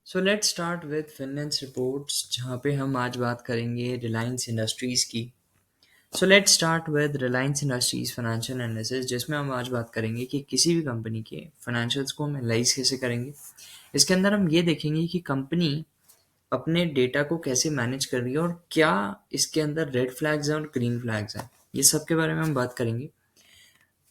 So let's start with finance reports जहाँ पे हम आज बात करेंगे रिलायंस इंडस्ट्रीज़ की। So let's start with Reliance industries financial analysis, जिसमें हम आज बात करेंगे कि किसी भी कंपनी के फाइनेंशियल्स को हम एनालाइज कैसे करेंगे। इसके अंदर हम ये देखेंगे कि कंपनी अपने डेटा को कैसे मैनेज कर रही है और क्या इसके अंदर रेड फ्लैग्स हैं और ग्रीन फ्लैग्स हैं। ये सब के बारे में हम बात करेंगे।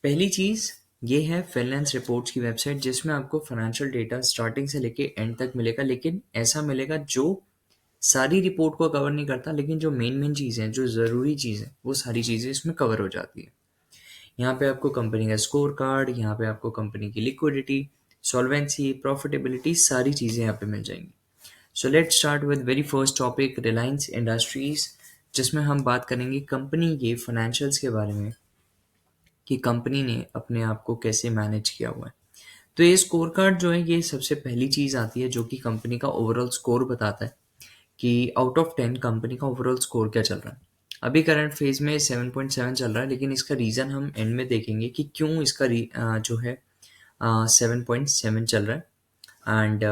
पहली चीज़ ये है फाइनेंस रिपोर्ट्स की वेबसाइट, जिसमें आपको फाइनेंशियल डेटा स्टार्टिंग से लेके एंड तक मिलेगा, लेकिन ऐसा मिलेगा जो सारी रिपोर्ट को कवर नहीं करता, लेकिन जो मेन चीज़ें हैं, जो ज़रूरी चीज़ है, वो सारी चीज़ें इसमें कवर हो जाती है। यहाँ पे आपको कंपनी का स्कोर कार्ड, यहाँ पे आपको कंपनी की लिक्विडिटी, सॉल्वेंसी, प्रॉफिटेबिलिटी, सारी चीज़ें यहाँ पे मिल जाएंगी। So let's start with very first topic, Reliance industries, जिसमें हम बात करेंगे कंपनी के फाइनेंशियल्स के बारे में कि कंपनी ने अपने आप को कैसे मैनेज किया हुआ है। तो ये स्कोर कार्ड जो है, ये सबसे पहली चीज़ आती है जो कि कंपनी का ओवरऑल स्कोर बताता है कि आउट ऑफ 10 कंपनी का ओवरऑल स्कोर क्या चल रहा है। अभी करंट फेज में 7.7 चल रहा है, लेकिन इसका रीज़न हम एंड में देखेंगे कि क्यों इसका जो है 7.7 चल रहा है। एंड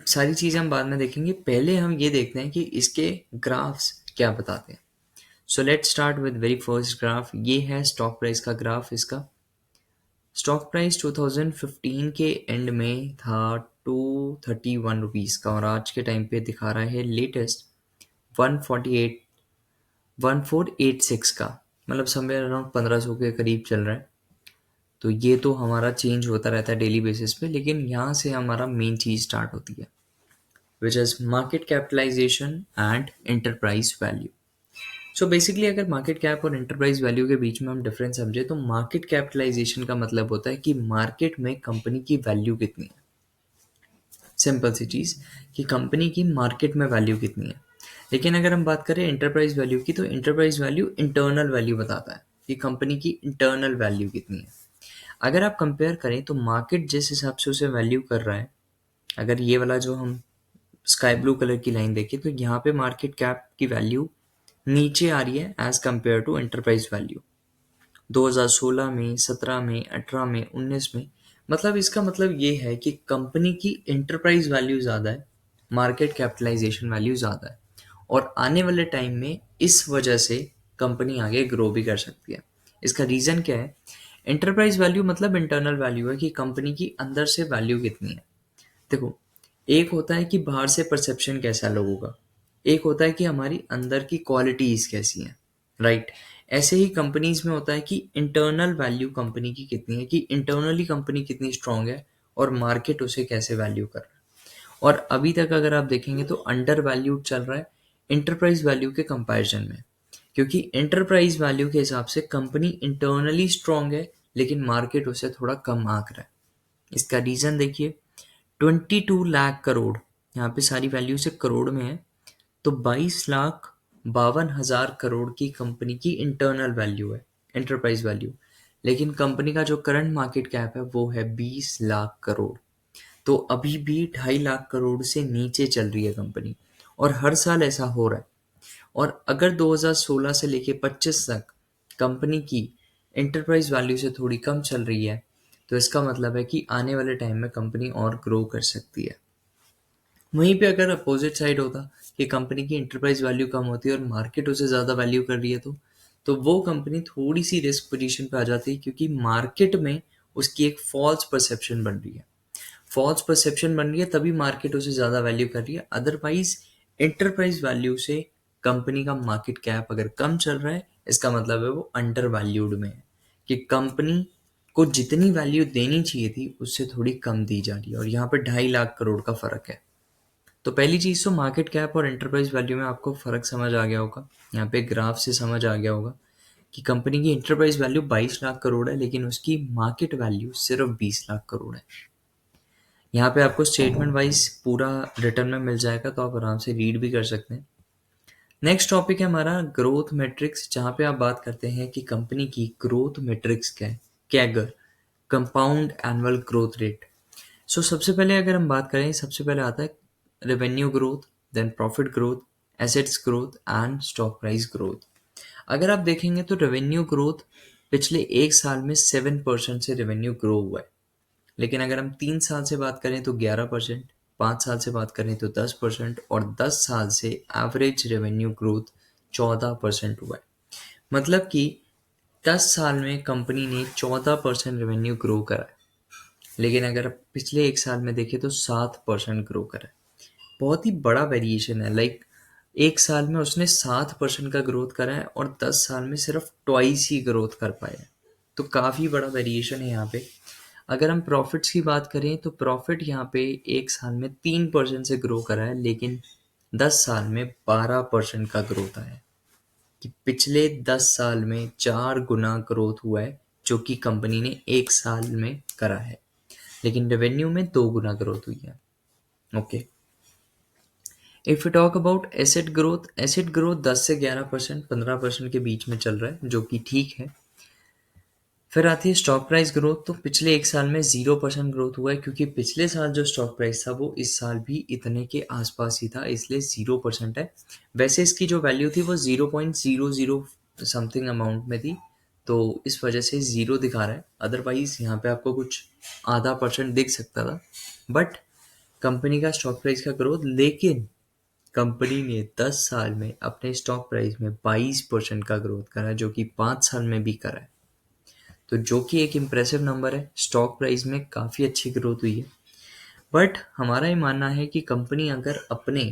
सारी चीज़ें हम बाद में देखेंगे। पहले हम ये देखते हैं कि इसके ग्राफ्स क्या बताते हैं। So let's start with very first graph. ये है स्टॉक प्राइस का ग्राफ। इसका स्टॉक प्राइस 2015 के एंड में था 231 रुपीज़ का, और आज के टाइम पे दिखा रहा है लेटेस्ट 148 1486 का, मतलब समवेयर अराउंड 1500 के करीब चल रहा है। तो ये तो हमारा चेंज होता रहता है डेली बेसिस पे, लेकिन यहाँ से हमारा मेन चीज़ स्टार्ट होती है, which is market capitalization and enterprise value. So basically अगर मार्केट कैप और एंटरप्राइज वैल्यू के बीच में हम डिफरेंस समझे, तो मार्केट कैपिटलाइजेशन का मतलब होता है कि मार्केट में कंपनी की वैल्यू कितनी है। सिंपल सी चीज़ कि कंपनी की मार्केट में वैल्यू कितनी है। लेकिन अगर हम बात करें एंटरप्राइज वैल्यू की, तो एंटरप्राइज वैल्यू इंटरनल वैल्यू बताता है कि कंपनी की इंटरनल वैल्यू कितनी है। अगर आप कंपेयर करें तो मार्केट जिस हिसाब से उसे वैल्यू कर रहा है, अगर ये वाला जो हम स्काई ब्लू कलर की लाइन देखें, तो यहाँ पे मार्केट कैप की वैल्यू नीचे आ रही है as compared to enterprise value 2016 में, 17 में, 18 में, 19 में। मतलब इसका मतलब ये है कि कंपनी की एंटरप्राइज वैल्यू ज़्यादा है, मार्केट कैपिटलाइजेशन वैल्यू ज़्यादा है, और आने वाले टाइम में इस वजह से कंपनी आगे ग्रो भी कर सकती है। इसका रीज़न क्या है? एंटरप्राइज वैल्यू मतलब इंटरनल वैल्यू है कि कंपनी की अंदर से वैल्यू कितनी है। देखो, एक होता है कि बाहर से परसेप्शन कैसा है लोगों का, एक होता है कि हमारी अंदर की क्वालिटीज कैसी हैं, राइट। ऐसे ही कंपनीज में होता है कि इंटरनल वैल्यू कंपनी की कितनी है, कि इंटरनली कंपनी कितनी स्ट्रांग है और मार्केट उसे कैसे वैल्यू कर रहा है। और अभी तक अगर आप देखेंगे तो अंडर वैल्यूड चल रहा है इंटरप्राइज वैल्यू के कंपैरिजन में, क्योंकि एंटरप्राइज वैल्यू के हिसाब से कंपनी इंटरनली स्ट्रांग है, लेकिन मार्केट उसे थोड़ा कम आंक रहा है। इसका रीज़न देखिए, 22 लाख करोड़, यहाँ पे सारी वैल्यू से करोड़ में है, तो 22,52,000 करोड़ की कंपनी की इंटरनल वैल्यू है, एंटरप्राइज वैल्यू। लेकिन कंपनी का जो करंट मार्केट कैप है वो है 20 लाख करोड़। तो अभी भी 2.5 लाख करोड़ से नीचे चल रही है कंपनी, और हर साल ऐसा हो रहा है। और अगर 2016 से लेके 25 तक कंपनी की एंटरप्राइज वैल्यू से थोड़ी कम चल रही है, तो इसका मतलब है कि आने वाले टाइम में कंपनी और ग्रो कर सकती है। वहीं पे अगर अपोजिट साइड होता कि कंपनी की एंटरप्राइज वैल्यू कम होती है और मार्केट उसे ज़्यादा वैल्यू कर रही है, तो वो कंपनी थोड़ी सी रिस्क पोजीशन पे आ जाती है, क्योंकि मार्केट में उसकी एक फॉल्स परसेप्शन बन रही है। फॉल्स परसेप्शन बन रही है तभी मार्केट उसे ज़्यादा वैल्यू कर रही है। अदरवाइज एंटरप्राइज वैल्यू से कंपनी का मार्केट कैप अगर कम चल रहा है, इसका मतलब है वो अंडर वैल्यूड में है, कि कंपनी को जितनी वैल्यू देनी चाहिए थी उससे थोड़ी कम दी जा रही है, और यहाँ पे 2.5 लाख करोड़ का फर्क है। तो पहली चीज़ तो मार्केट कैप और एंटरप्राइज वैल्यू में आपको फ़र्क समझ आ गया होगा, यहाँ पे ग्राफ से समझ आ गया होगा कि कंपनी की एंटरप्राइज वैल्यू 22 लाख करोड़ है, लेकिन उसकी मार्केट वैल्यू सिर्फ 20 लाख करोड़ है। यहाँ पे आपको स्टेटमेंट वाइज पूरा रिटर्न में मिल जाएगा, तो आप आराम से रीड भी कर सकते हैं। नेक्स्ट टॉपिक है हमारा ग्रोथ मैट्रिक्स, जहाँ पे आप बात करते हैं कि कंपनी की ग्रोथ मैट्रिक्स क्या है, CAGR, compound annual growth rate. So सबसे पहले अगर हम बात करें, सबसे पहले आता है revenue growth, then profit growth, assets growth and stock price growth. अगर आप देखेंगे तो रेवेन्यू ग्रोथ पिछले एक साल में 7% से रेवेन्यू ग्रो हुआ है, लेकिन अगर हम 3 साल से बात करें तो 11%, 5 साल से बात करें तो 10% और 10 साल से एवरेज रेवेन्यू ग्रोथ 14% हुआ है। मतलब कि 10 साल में कंपनी ने 14% रेवेन्यू ग्रो करा है, लेकिन अगर आप पिछले 1 साल में देखें तो 7% ग्रो करा है। बहुत ही बड़ा वेरिएशन है। लाइक 1 साल में उसने 7% का ग्रोथ करा है और 10 साल में सिर्फ ट्वाइस ही ग्रोथ कर पाया है। तो काफ़ी बड़ा वेरिएशन है यहाँ पे। अगर हम प्रॉफिट्स की बात करें तो प्रॉफिट यहाँ पे 1 साल में 3% से ग्रो करा है, लेकिन 10 साल में 12% का ग्रोथ आया है। कि पिछले 10 साल में 4 गुना ग्रोथ हुआ है, जो कि कंपनी ने 1 साल में करा है, लेकिन रेवेन्यू में 2 गुना ग्रोथ हुई है। Okay, if you talk about asset growth 10 से 11%, 15% के बीच में चल रहा है, जो कि ठीक है। फिर आती है स्टॉक प्राइस ग्रोथ। तो पिछले 1 साल में 0% ग्रोथ हुआ है, क्योंकि पिछले साल जो स्टॉक प्राइस था वो इस साल भी इतने के आसपास ही था, इसलिए 0% है। वैसे इसकी जो वैल्यू थी वो 0.00 समथिंग अमाउंट में थी, तो इस वजह से 0 दिखा रहा है। अदरवाइज यहाँ पे आपको कुछ आधा % दिख सकता था। बट कंपनी का स्टॉक प्राइस का ग्रोथ, लेकिन कंपनी ने 10 साल में अपने स्टॉक प्राइस में 22% का ग्रोथ करा, जो कि 5 साल में भी करा है। तो जो कि एक इम्प्रेसिव नंबर है। स्टॉक प्राइस में काफ़ी अच्छी ग्रोथ हुई है। बट हमारा ये मानना है कि कंपनी अगर अपने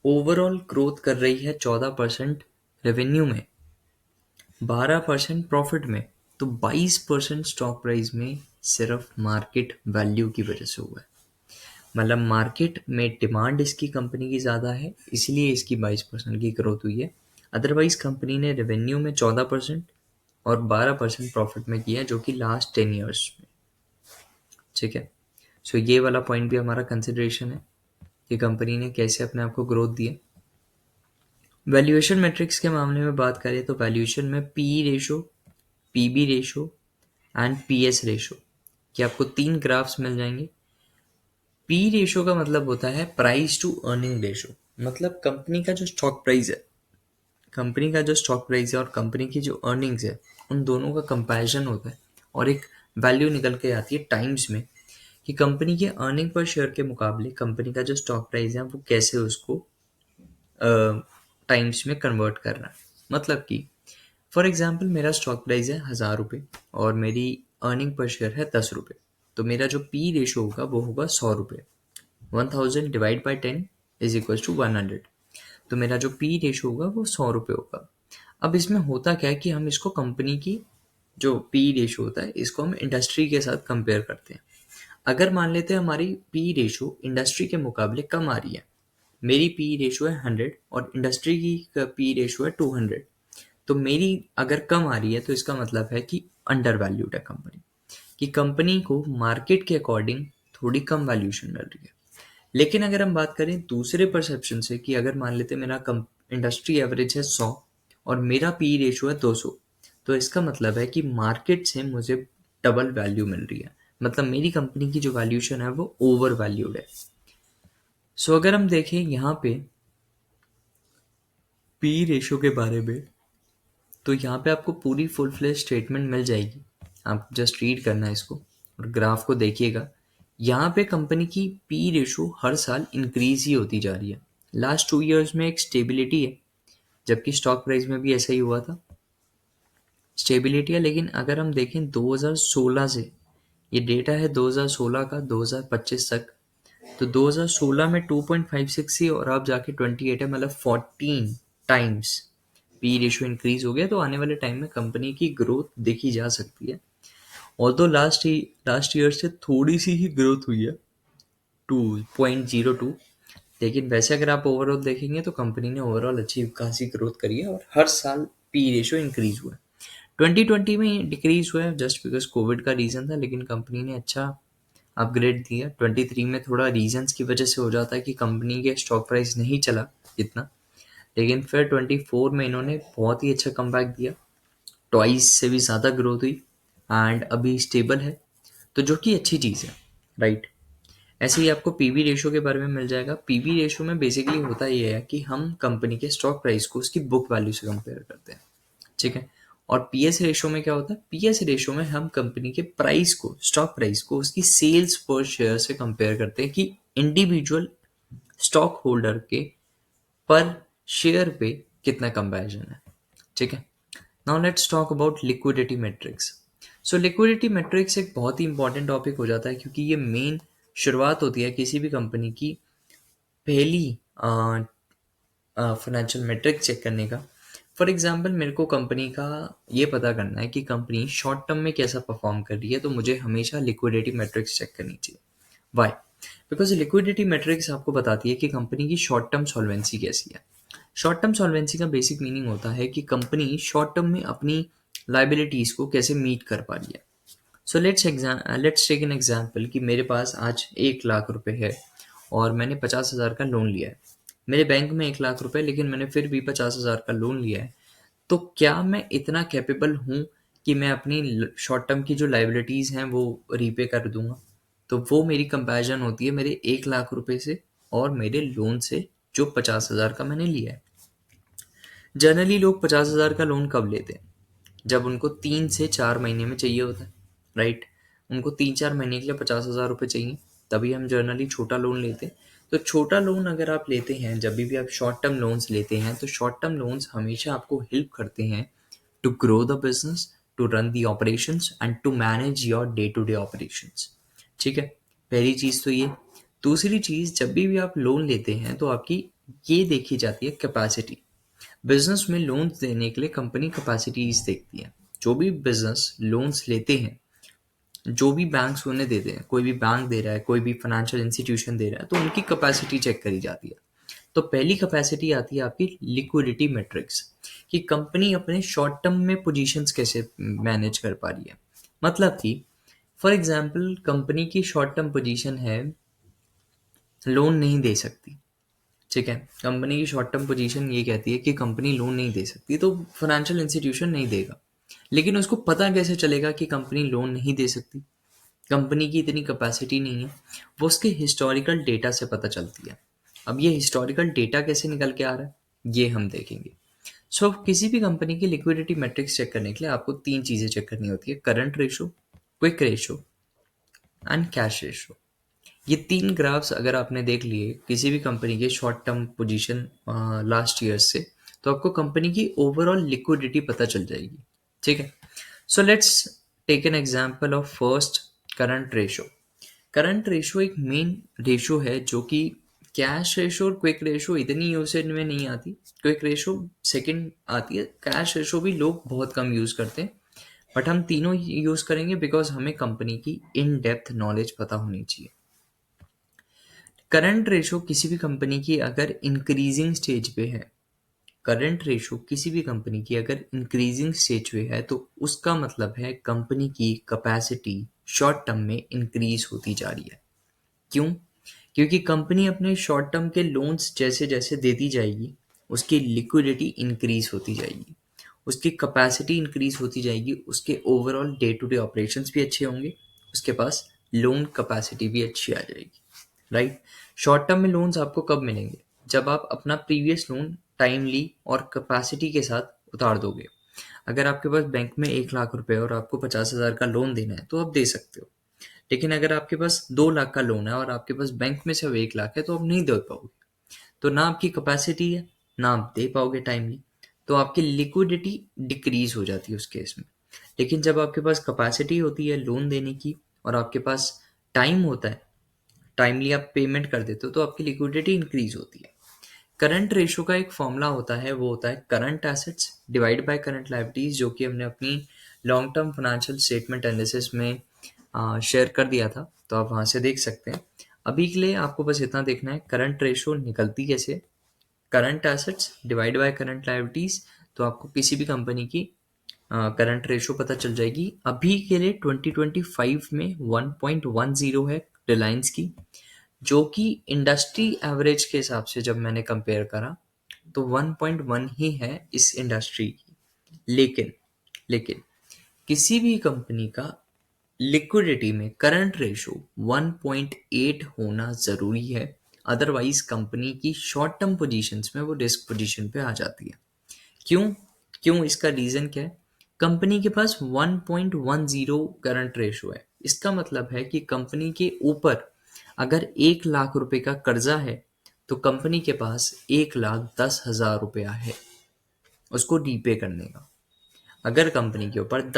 ओवरऑल ग्रोथ कर रही है 14% रेवेन्यू में, 12% प्रॉफिट में, तो 22% स्टॉक प्राइस में सिर्फ मार्केट वैल्यू की वजह से हुआ है। मतलब मार्केट में डिमांड इसकी कंपनी की ज़्यादा है, इसलिए इसकी 22% की ग्रोथ हुई है। अदरवाइज कंपनी ने रेवेन्यू में 14% और 12% प्रॉफिट में किया, जो कि लास्ट 10 ईयर्स में। ठीक है, सो ये वाला पॉइंट भी हमारा कंसिडरेशन है कि कंपनी ने कैसे अपने आप को ग्रोथ दी है। वैल्यूएशन मैट्रिक्स के मामले में बात करें तो वैल्यूएशन में P ratio, PB ratio and PS ratio कि आपको 3 ग्राफ्स मिल जाएंगे। पी रेशो का मतलब होता है प्राइस टू अर्निंग रेशो। मतलब कंपनी का जो स्टॉक प्राइस है, और कंपनी की जो अर्निंग्स है, उन दोनों का कंपैरिजन होता है और एक वैल्यू निकल के आती है टाइम्स में, कि कंपनी के अर्निंग पर शेयर के मुकाबले कंपनी का जो स्टॉक प्राइस है वो कैसे उसको टाइम्स में कन्वर्ट करना है। मतलब कि फॉर एग्जांपल मेरा स्टॉक प्राइस है 1000 रुपये और मेरी अर्निंग पर शेयर है 10 रुपये, तो मेरा जो पी रेशो होगा वो होगा 100 रुपये। 1000 divide by 10 is equal to 100। तो मेरा जो पी रेशो होगा वो 100 रुपये होगा। अब इसमें होता क्या है कि हम इसको कंपनी की जो पी रेशो होता है, इसको हम इंडस्ट्री के साथ कंपेयर करते हैं। अगर मान लेते हैं हमारी पी रेशो इंडस्ट्री के मुकाबले कम आ रही है, मेरी पी रेशो है 100 और इंडस्ट्री की पी रेशो है 200, तो मेरी अगर कम आ रही है तो इसका मतलब है कि अंडर वैल्यूड है कंपनी, कि कंपनी को मार्केट के अकॉर्डिंग थोड़ी कम वैल्यूशन मिल रही है। लेकिन अगर हम बात करें दूसरे परसेप्शन से, कि अगर मान लेते मेरा इंडस्ट्री एवरेज है 100 और मेरा पी रेशो है 200, तो इसका मतलब है कि मार्केट से मुझे डबल वैल्यू मिल रही है। मतलब मेरी कंपनी की जो वैल्यूशन है वो ओवर वैल्यूड है। सो अगर हम देखें यहाँ पे पी रेशो के बारे में, तो यहाँ पे आपको पूरी फुल फ्लेज स्टेटमेंट मिल जाएगी। आप जस्ट रीड करना है इसको और ग्राफ को देखिएगा। यहाँ पे कंपनी की पी रेशो हर साल इंक्रीज ही होती जा रही है। लास्ट 2 ईयर्स में एक स्टेबिलिटी है, जबकि स्टॉक प्राइस में भी ऐसा ही हुआ था, स्टेबिलिटी है। लेकिन अगर हम देखें 2016 से, ये डेटा है 2016 का 2025 तक, तो 2016 में 2.56 थी और अब जाके 28 है, मतलब 14 टाइम्स पी रेशियो इंक्रीज हो गया। तो आने वाले टाइम में कंपनी की ग्रोथ देखी जा सकती है। ऑल्दो लास्ट ईयर से थोड़ी सी ही ग्रोथ हुई है, 2.02, लेकिन वैसे अगर आप ओवरऑल देखेंगे तो कंपनी ने ओवरऑल अच्छी खासी ग्रोथ करी है और हर साल पी रेशियो इंक्रीज हुआ है। 2020 में डिक्रीज हुआ है जस्ट बिकॉज कोविड का रीज़न था, लेकिन कंपनी ने अच्छा अपग्रेड दिया। 23 में थोड़ा रीजंस की वजह से हो जाता है कि कंपनी के स्टॉक प्राइस नहीं चला इतना, लेकिन फिर 24 में इन्होंने बहुत ही अच्छा कमबैक दिया, ट्वाइस से भी ज़्यादा ग्रोथ हुई एंड अभी स्टेबल है, तो जो कि अच्छी चीज़ है, राइट। ऐसे ही आपको पीवी रेशो के बारे में मिल जाएगा। पीवी रेशो में बेसिकली होता ये है कि हम कंपनी के स्टॉक प्राइस को उसकी बुक वैल्यू से कंपेयर करते हैं, ठीक है। और पीएस रेशो में क्या होता है, पीएस रेशो में हम कंपनी के प्राइस को, स्टॉक प्राइस को उसकी सेल्स पर शेयर से कंपेयर करते हैं कि इंडिविजुअल स्टॉक होल्डर के पर शेयर पे कितना कंपैरिजन है। ठीक है, now let's talk about liquidity matrix. So liquidity matrix एक बहुत ही इंपॉर्टेंट टॉपिक हो जाता है, क्योंकि ये मेन शुरुआत होती है किसी भी कंपनी की पहली फाइनेंशियल मैट्रिक्स चेक करने का। फॉर एग्जांपल, मेरे को कंपनी का ये पता करना है कि कंपनी शॉर्ट टर्म में कैसा परफॉर्म कर रही है, तो मुझे हमेशा लिक्विडिटी मैट्रिक्स चेक करनी चाहिए। वाई? बिकॉज लिक्विडिटी मैट्रिक्स आपको बताती है कि कंपनी की शॉर्ट टर्म सॉल्वेंसी कैसी है। शॉर्ट टर्म सॉल्वेंसी का बेसिक मीनिंग होता है कि कंपनी शॉर्ट टर्म में अपनी लाइबिलिटीज़ को कैसे मीट कर पा रही है। So let's take an example कि मेरे पास आज 1 लाख रुपए है और मैंने 50,000 का लोन लिया है। मेरे बैंक में 1 लाख रुपए, लेकिन मैंने फिर भी 50,000 का लोन लिया है। तो क्या मैं इतना कैपेबल हूँ कि मैं अपनी शॉर्ट टर्म की जो लाइबिलिटीज़ हैं वो रीपे कर दूंगा? तो वो मेरी कंपैरिजन होती है मेरे 1 लाख रुपए से और मेरे लोन से जो 50,000 का मैंने लिया है। जनरली लोग 50,000 का लोन कब लेते हैं? जब उनको 3 से 4 महीने में चाहिए होता है, राइट? उनको 3-4 महीने के लिए 50,000 रुपये चाहिए, तभी हम जनरली छोटा लोन लेते हैं। तो छोटा लोन अगर आप लेते हैं, जब भी आप शॉर्ट टर्म लोन्स लेते हैं, तो शॉर्ट टर्म लोन्स हमेशा आपको हेल्प करते हैं to grow the business, to run the operations and to manage your day to day operations. ठीक है, पहली चीज़ तो ये। दूसरी चीज़, जब भी आप लोन लेते हैं तो आपकी ये देखी जाती है कैपेसिटी। बिजनेस में लोन्स देने के लिए कंपनी कैपेसिटीज देखती है। जो भी बिजनेस लोन्स लेते हैं, जो भी बैंक्स उन्हें देते हैं, कोई भी बैंक दे रहा है, कोई भी फाइनेंशियल इंस्टीट्यूशन दे रहा है, तो उनकी कैपेसिटी चेक करी जाती है। तो पहली कैपेसिटी आती है आपकी लिक्विडिटी मैट्रिक्स, कि कंपनी अपने शॉर्ट टर्म में पोजीशंस कैसे मैनेज कर पा रही है। मतलब कि फॉर एग्जांपल, कंपनी की शॉर्ट टर्म पोजीशन है लोन नहीं दे सकती। ठीक है, कंपनी की शॉर्ट टर्म पोजीशन ये कहती है कि कंपनी लोन नहीं दे सकती, तो फाइनेंशियल इंस्टीट्यूशन नहीं देगा। लेकिन उसको पता कैसे चलेगा कि कंपनी लोन नहीं दे सकती? कंपनी की इतनी कैपेसिटी नहीं है, वो उसके हिस्टोरिकल डेटा से पता चलती है। अब ये हिस्टोरिकल डेटा कैसे निकल के आ रहा है, ये हम देखेंगे। सो किसी भी कंपनी की लिक्विडिटी मैट्रिक्स चेक करने के लिए आपको 3 चीज़ें चेक करनी होती है: current ratio, quick ratio and cash ratio. ये 3 ग्राफ्स अगर आपने देख लिए किसी भी कंपनी के short term position last year से, तो आपको कंपनी की ओवरऑल लिक्विडिटी पता चल जाएगी। ठीक है, so let's take an example of first, current ratio. Current ratio एक मेन रेशो है जो कि कैश रेशो और क्विक रेशो इतनी यूसेज में नहीं आती। क्विक रेशो सेकंड आती है, कैश रेशो भी लोग बहुत कम यूज़ करते हैं, बट हम तीनों यूज़ करेंगे बिकॉज हमें कंपनी की इन डेप्थ नॉलेज पता होनी चाहिए। करंट रेशो किसी भी कंपनी की अगर इंक्रीजिंग स्टेज पे है, करंट रेशो किसी भी कंपनी की अगर इंक्रीजिंग स्टेज पे है, तो उसका मतलब है कंपनी की कैपेसिटी शॉर्ट टर्म में इंक्रीज होती जा रही है। क्यों? क्योंकि कंपनी अपने शॉर्ट टर्म के लोन्स जैसे जैसे देती जाएगी, उसकी लिक्विडिटी इंक्रीज होती जाएगी, उसकी कैपेसिटी इंक्रीज होती जाएगी, उसके overall day to day operations भी अच्छे होंगे, उसके पास लोन कैपेसिटी भी अच्छी आ जाएगी, राइट? शॉर्ट टर्म में लोन्स आपको कब मिलेंगे? जब आप अपना प्रीवियस लोन टाइमली और कैपेसिटी के साथ उतार दोगे। अगर आपके पास बैंक में 1 लाख रुपए और आपको 50,000 का लोन देना है, तो आप दे सकते हो। लेकिन अगर आपके पास 2 लाख का लोन है और आपके पास बैंक में सिर्फ 1 लाख है, तो आप नहीं दे पाओगे। तो ना आपकी कैपेसिटी है, ना आप दे पाओगे टाइमली, तो आपकी लिक्विडिटी डिक्रीज हो जाती है उस केस में। लेकिन जब आपके पास कैपेसिटी होती है लोन देने की और आपके पास टाइम होता है, टाइमली आप पेमेंट कर देते हो, तो आपकी लिक्विडिटी इंक्रीज होती है। करंट रेशो का एक फॉर्मूला होता है, वो होता है current assets divide by current liabilities, जो कि हमने अपनी long term financial statement analysis में शेयर कर दिया था, तो आप वहाँ से देख सकते हैं। अभी के लिए आपको बस इतना देखना है करंट रेशो निकलती कैसे, current assets divide by current liabilities, तो आपको किसी भी कंपनी की करंट रेशो पता चल जाएगी। अभी के लिए 2025 में 1.10 है रिलायंस की, जो कि इंडस्ट्री एवरेज के हिसाब से जब मैंने कंपेयर करा तो 1.1 ही है इस इंडस्ट्री की। लेकिन लेकिन किसी भी कंपनी का लिक्विडिटी में करंट रेशो 1.8 होना ज़रूरी है, अदरवाइज कंपनी की शॉर्ट टर्म पोजीशंस में वो रिस्क पोजीशन पे आ जाती है। क्यों? क्यों इसका रीज़न क्या है? कंपनी के पास 1.10 करंट रेशो है, इसका मतलब है कि कंपनी के ऊपर अगर 1 लाख रुपए का कर्जा है तो कंपनी के पास 1,10,000 रुपया है उसको रीपे करने का। अगर कंपनी के ऊपर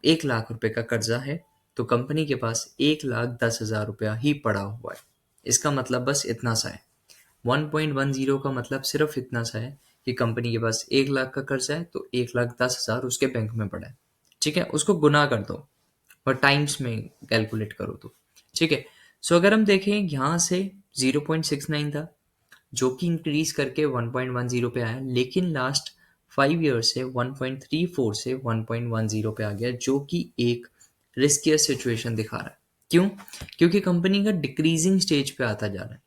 1 लाख रुपए का कर्जा है तो कंपनी के पास 1,10,000 रुपया ही पड़ा हुआ है। इसका मतलब बस इतना सा है। 1.10 का मतलब सिर्फ इतना सा है कि कंपनी के पास 1 लाख का कर्जा है तो 1,10,000 उसके बैंक में पड़ा है। ठीक है, उसको गुना कर दो और टाइम्स में कैलकुलेट करो तो ठीक है। सो अगर हम देखें यहाँ से 0.69 था जो कि इंक्रीज करके 1.10 पे आया, लेकिन लास्ट 5 ईयर से 1.34 से 1.10 पे आ गया, जो कि एक रिस्कियर सिचुएशन दिखा रहा है। क्यों? क्योंकि कंपनी का डिक्रीजिंग स्टेज पे आता जा रहा है।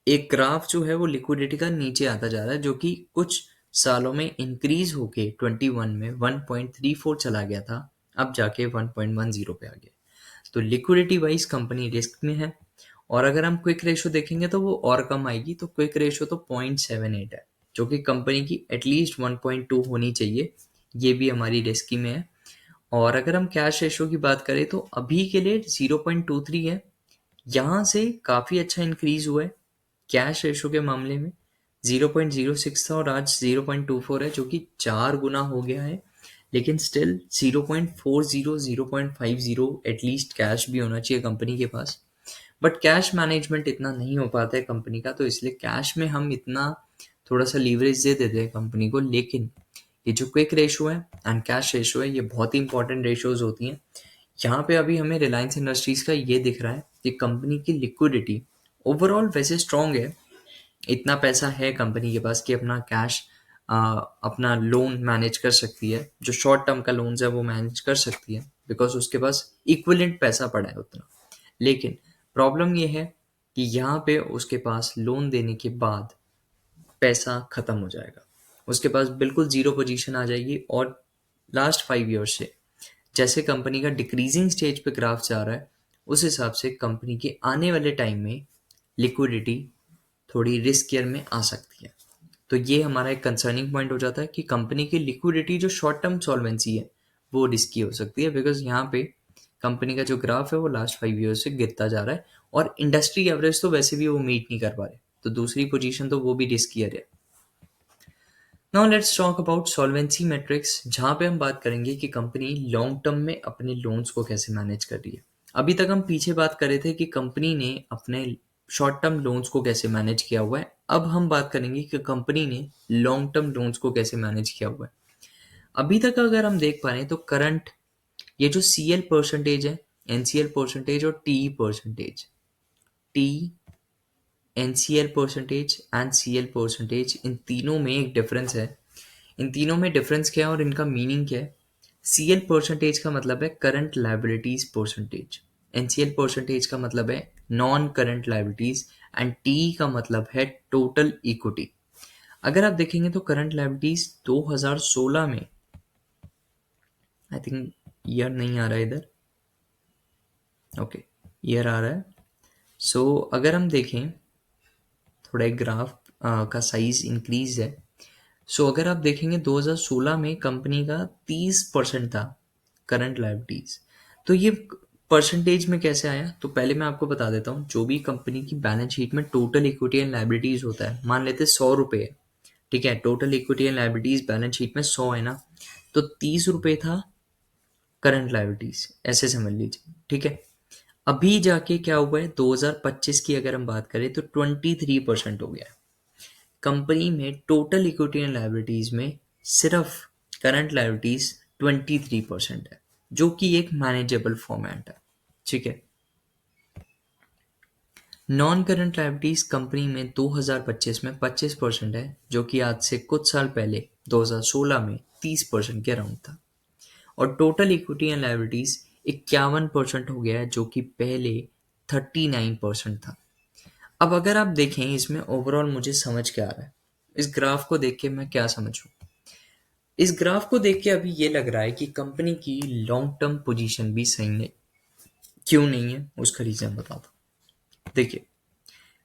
एक ग्राफ जो है वो लिक्विडिटी का नीचे आता जा रहा है, जो कि कुछ सालों में इंक्रीज होके 21 में 1.34 चला गया था, अब जाके 1.10 पे आ गया। तो लिक्विडिटी वाइज कंपनी रिस्क में है। और अगर हम क्विक रेशो देखेंगे तो वो और कम आएगी। तो क्विक रेशो तो 0.78 है, जो कि कंपनी की एटलीस्ट 1.2 होनी चाहिए। ये भी हमारी रिस्की में है। और अगर हम कैश रेशो की बात करें तो अभी के लिए 0.23 है। यहाँ से काफ़ी अच्छा इंक्रीज हुआ है कैश रेशो के मामले में। 0.06 था और आज 0.24 है, जो कि 4 गुना हो गया है। लेकिन स्टिल 0.40 0.50 एटलीस्ट कैश भी होना चाहिए कंपनी के पास। बट कैश मैनेजमेंट इतना नहीं हो पाता है कंपनी का, तो इसलिए कैश में हम इतना थोड़ा सा लीवरेज दे देते हैं कंपनी को। लेकिन ये जो क्विक रेशो है एंड कैश रेशो है, ये बहुत ही इंपॉर्टेंट रेशोज होती हैं। यहाँ पे अभी हमें रिलायंस इंडस्ट्रीज का ये दिख रहा है कि कंपनी की लिक्विडिटी ओवरऑल वैसे स्ट्रांग है। इतना पैसा है कंपनी के पास कि अपना कैश, अपना लोन मैनेज कर सकती है। जो शॉर्ट टर्म का लोन्स है वो मैनेज कर सकती है, बिकॉज उसके पास इक्विवेलेंट पैसा पड़ा है उतना। लेकिन प्रॉब्लम ये है कि यहाँ पे उसके पास लोन देने के बाद पैसा खत्म हो जाएगा, उसके पास बिल्कुल जीरो पोजीशन आ जाएगी। और लास्ट 5 ईयर से जैसे कंपनी का डिक्रीजिंग स्टेज पे ग्राफ जा रहा है, उस हिसाब से कंपनी के आने वाले टाइम में लिक्विडिटी थोड़ी रिस्कियर में आ सकती है। तो ये हमारा एक कंसर्निंग पॉइंट हो जाता है कि कंपनी की लिक्विडिटी जो शॉर्ट टर्म सॉल्वेंसी है वो रिस्की हो सकती है, बिकॉज यहाँ पे कंपनी का जो ग्राफ है वो लास्ट 5 ईयर से गिरता जा रहा है और इंडस्ट्री एवरेज तो वैसे भी वो मीट नहीं कर पा रहे, तो दूसरी पोजीशन तो वो भी रिस्कियर है। Now let's talk about solvency matrix, जहाँ पे हम बात करेंगे कि कंपनी लॉन्ग टर्म में अपने लोन्स को कैसे मैनेज कर रही है। अभी तक हम पीछे बात कर रहे थे कि कंपनी ने अपने शॉर्ट टर्म लोन्स को कैसे मैनेज किया हुआ है। अब हम बात करेंगे कि कंपनी ने लॉन्ग टर्म लोन्स को कैसे मैनेज किया हुआ है। अभी तक अगर हम देख पा रहे हैं तो करंट ये जो CL परसेंटेज है, NCL परसेंटेज और TE percentage, T NCL percentage and CL percentage, इन तीनों में एक डिफरेंस है। इन तीनों में डिफरेंस क्या है और इनका मीनिंग क्या है? CL परसेंटेज का मतलब है current liabilities percentage, NCL percentage का मतलब है non current liabilities and TE का मतलब है टोटल इक्विटी। अगर आप देखेंगे तो करंट लायबिलिटीज 2016 में, आई थिंक ईयर नहीं आ रहा है इधर, ओके ईयर आ रहा है। सो अगर हम देखें थोड़ा एक ग्राफ का साइज इंक्रीज है। सो अगर आप देखेंगे 2016 में कंपनी का 30% था करंट लायबिलिटीज। तो ये परसेंटेज में कैसे आया? तो पहले मैं आपको बता देता हूँ। जो भी कंपनी की बैलेंस शीट में टोटल इक्विटी एंड लायबिलिटीज होता है, मान लेते 100 रुपये है, ठीक है, total equity and liabilities balance sheet में 100 है ना, तो 30 रुपये था करंट लायबिलिटीज, ऐसे समझ लीजिए, ठीक है। अभी जाके क्या हुआ है, 2025 की अगर हम बात करें तो 23% हो गया है। कंपनी में टोटल इक्विटी एंड लायबिलिटीज में सिर्फ करंट लायबिलिटीज 23% है, जो कि एक मैनेजेबल फॉर्मेट है, ठीक है। नॉन करंट लायबिलिटीज कंपनी में 2025 में 25% है, जो कि आज से कुछ साल पहले 2016 में 30% के अराउंड था। और टोटल इक्विटी एंड लायबिलिटीज 51% हो गया है, जो कि पहले 39% था। अब अगर आप देखें इसमें ओवरऑल मुझे समझ क्या आ रहा है, इस ग्राफ को देख के मैं क्या समझूं? इस ग्राफ को देख के अभी ये लग रहा है कि कंपनी की लॉन्ग टर्म पोजीशन भी सही नहीं। क्यों नहीं है उसका रीजन बताता हूँ। देखिए,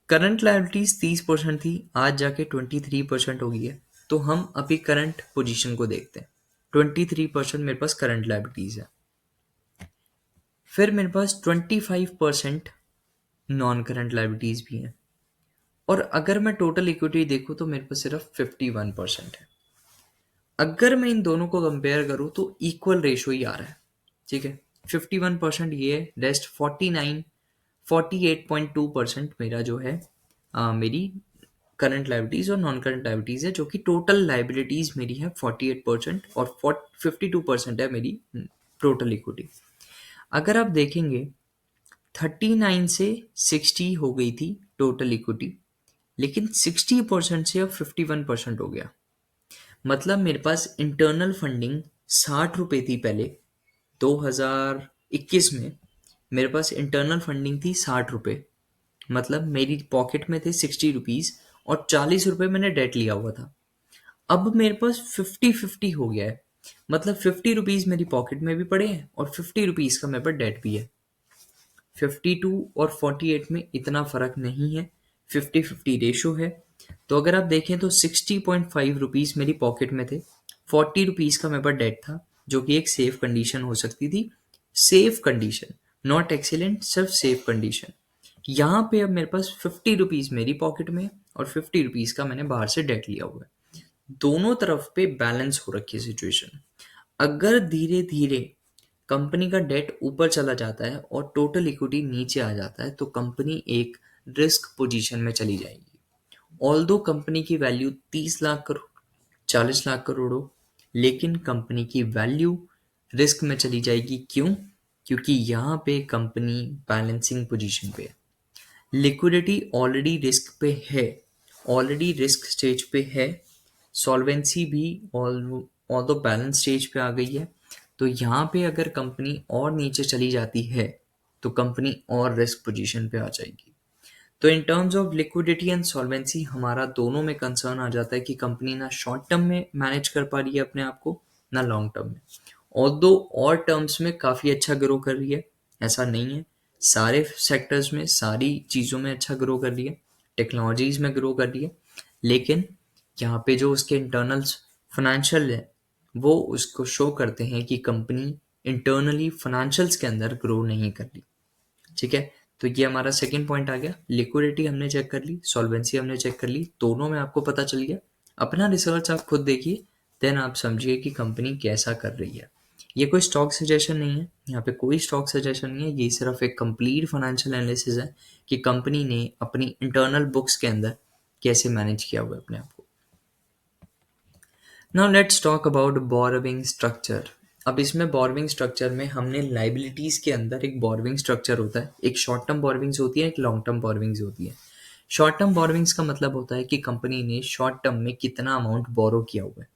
करंट लायबिलिटीज 30% थी, आज जाके 23% हो गई है। तो हम अभी करंट पोजीशन को देखते हैं। 23% मेरे पास करंट लायबिलिटीज है। फिर मेरे पास 25% नॉन करंट लाइबिलिटीज भी हैं, और अगर मैं टोटल इक्विटी देखूँ तो मेरे पास सिर्फ 51% है। अगर मैं इन दोनों को कंपेयर करूँ तो इक्वल रेशो ही आ रहा है, ठीक है। 51% ये है, रेस्ट 48.2% मेरा जो है मेरी करंट लाइबिलिटीज और नॉन करंट लाइबिलिटीज है, जो कि टोटल लाइबिलिटीज मेरी है 48% और 52% है मेरी टोटल इक्विटी। अगर आप देखेंगे 39 से 60 हो गई थी टोटल इक्विटी, लेकिन 60% से अब 51% हो गया। मतलब मेरे पास इंटरनल फंडिंग 60 रुपये थी पहले 2021 में। मेरे पास इंटरनल फंडिंग थी 60 रुपये, मतलब मेरी पॉकेट में थे 60 रुपीज़, और 40 रुपये मैंने डेट लिया हुआ था। अब मेरे पास 50-50 हो गया है, मतलब 50 रुपीज़ मेरी पॉकेट में भी पड़े हैं और 50 रुपीज़ का मेरे पास डेट भी है। 52 और 48 में इतना फर्क नहीं है, 50-50 रेशो है। तो अगर आप देखें तो 60.5 रुपीज़ मेरी पॉकेट में थे, 40 रुपीज़ का मेरे पास डेट था, जो कि एक सेफ कंडीशन हो सकती थी। सेफ कंडीशन, नॉट एक्सीलेंट, सिर्फ सेफ कंडीशन। यहाँ पे अब मेरे पास 50 रुपीज़ मेरी पॉकेट में और 50 रुपीज़ का मैंने बाहर से डेट लिया हुआ है। दोनों तरफ पे बैलेंस हो रखी है सिचुएशन। अगर धीरे धीरे कंपनी का डेट ऊपर चला जाता है और टोटल इक्विटी नीचे आ जाता है तो कंपनी एक रिस्क पोजीशन में चली जाएगी। ऑल्दो कंपनी की वैल्यू 30 लाख करोड़, 40 लाख करोड़ हो, लेकिन कंपनी की वैल्यू रिस्क में चली जाएगी। क्यों? क्योंकि यहाँ पे कंपनी बैलेंसिंग पोजीशन पे है, लिक्विडिटी ऑलरेडी रिस्क पे है, ऑलरेडी रिस्क स्टेज पे है, सॉल्वेंसी भी ऑल्दो बैलेंस स्टेज पे आ गई है। तो यहाँ पे अगर कंपनी और नीचे चली जाती है तो कंपनी और रिस्क पोजीशन पे आ जाएगी। तो in terms of liquidity and solvency हमारा दोनों में कंसर्न आ जाता है कि कंपनी ना शॉर्ट टर्म में मैनेज कर पा रही है अपने आप को, ना लॉन्ग टर्म में। ऑल्दो और टर्म्स में काफ़ी अच्छा ग्रो कर रही है, ऐसा नहीं है, सारे सेक्टर्स में सारी चीज़ों में अच्छा ग्रो कर रही है, टेक्नोलॉजीज में ग्रो कर रही है, लेकिन यहाँ पे जो उसके इंटरनल्स फाइनेंशियल है वो उसको शो करते हैं कि कंपनी इंटरनली फाइनेंशियल्स के अंदर ग्रो नहीं कर रही। ठीक है, तो ये हमारा सेकंड पॉइंट आ गया। लिक्विडिटी हमने चेक कर ली, सॉल्वेंसी हमने चेक कर ली, दोनों में आपको पता चल गया। अपना रिसर्च आप खुद देखिए, देन आप समझिए कि कंपनी कैसा कर रही है। ये कोई स्टॉक सजेशन नहीं है, यहाँ पे कोई स्टॉक सजेशन नहीं है, ये सिर्फ एक कंप्लीट फाइनेंशियल एनालिसिस है कि कंपनी ने अपनी इंटरनल बुक्स के अंदर कैसे मैनेज किया हुआ है अपने आप को। Now let's talk about borrowing structure. अब इसमें बोरोविंग स्ट्रक्चर में हमने लाइबिलिटीज के अंदर एक बोरोविंग स्ट्रक्चर होता है, एक शॉर्ट टर्म बोरोविंग्स होती है, एक लॉन्ग टर्म बोरोविंग्स होती है। शॉर्ट टर्म बोरोविंग्स का मतलब होता है कि कंपनी ने शॉर्ट टर्म में कितना अमाउंट बोरो किया हुआ है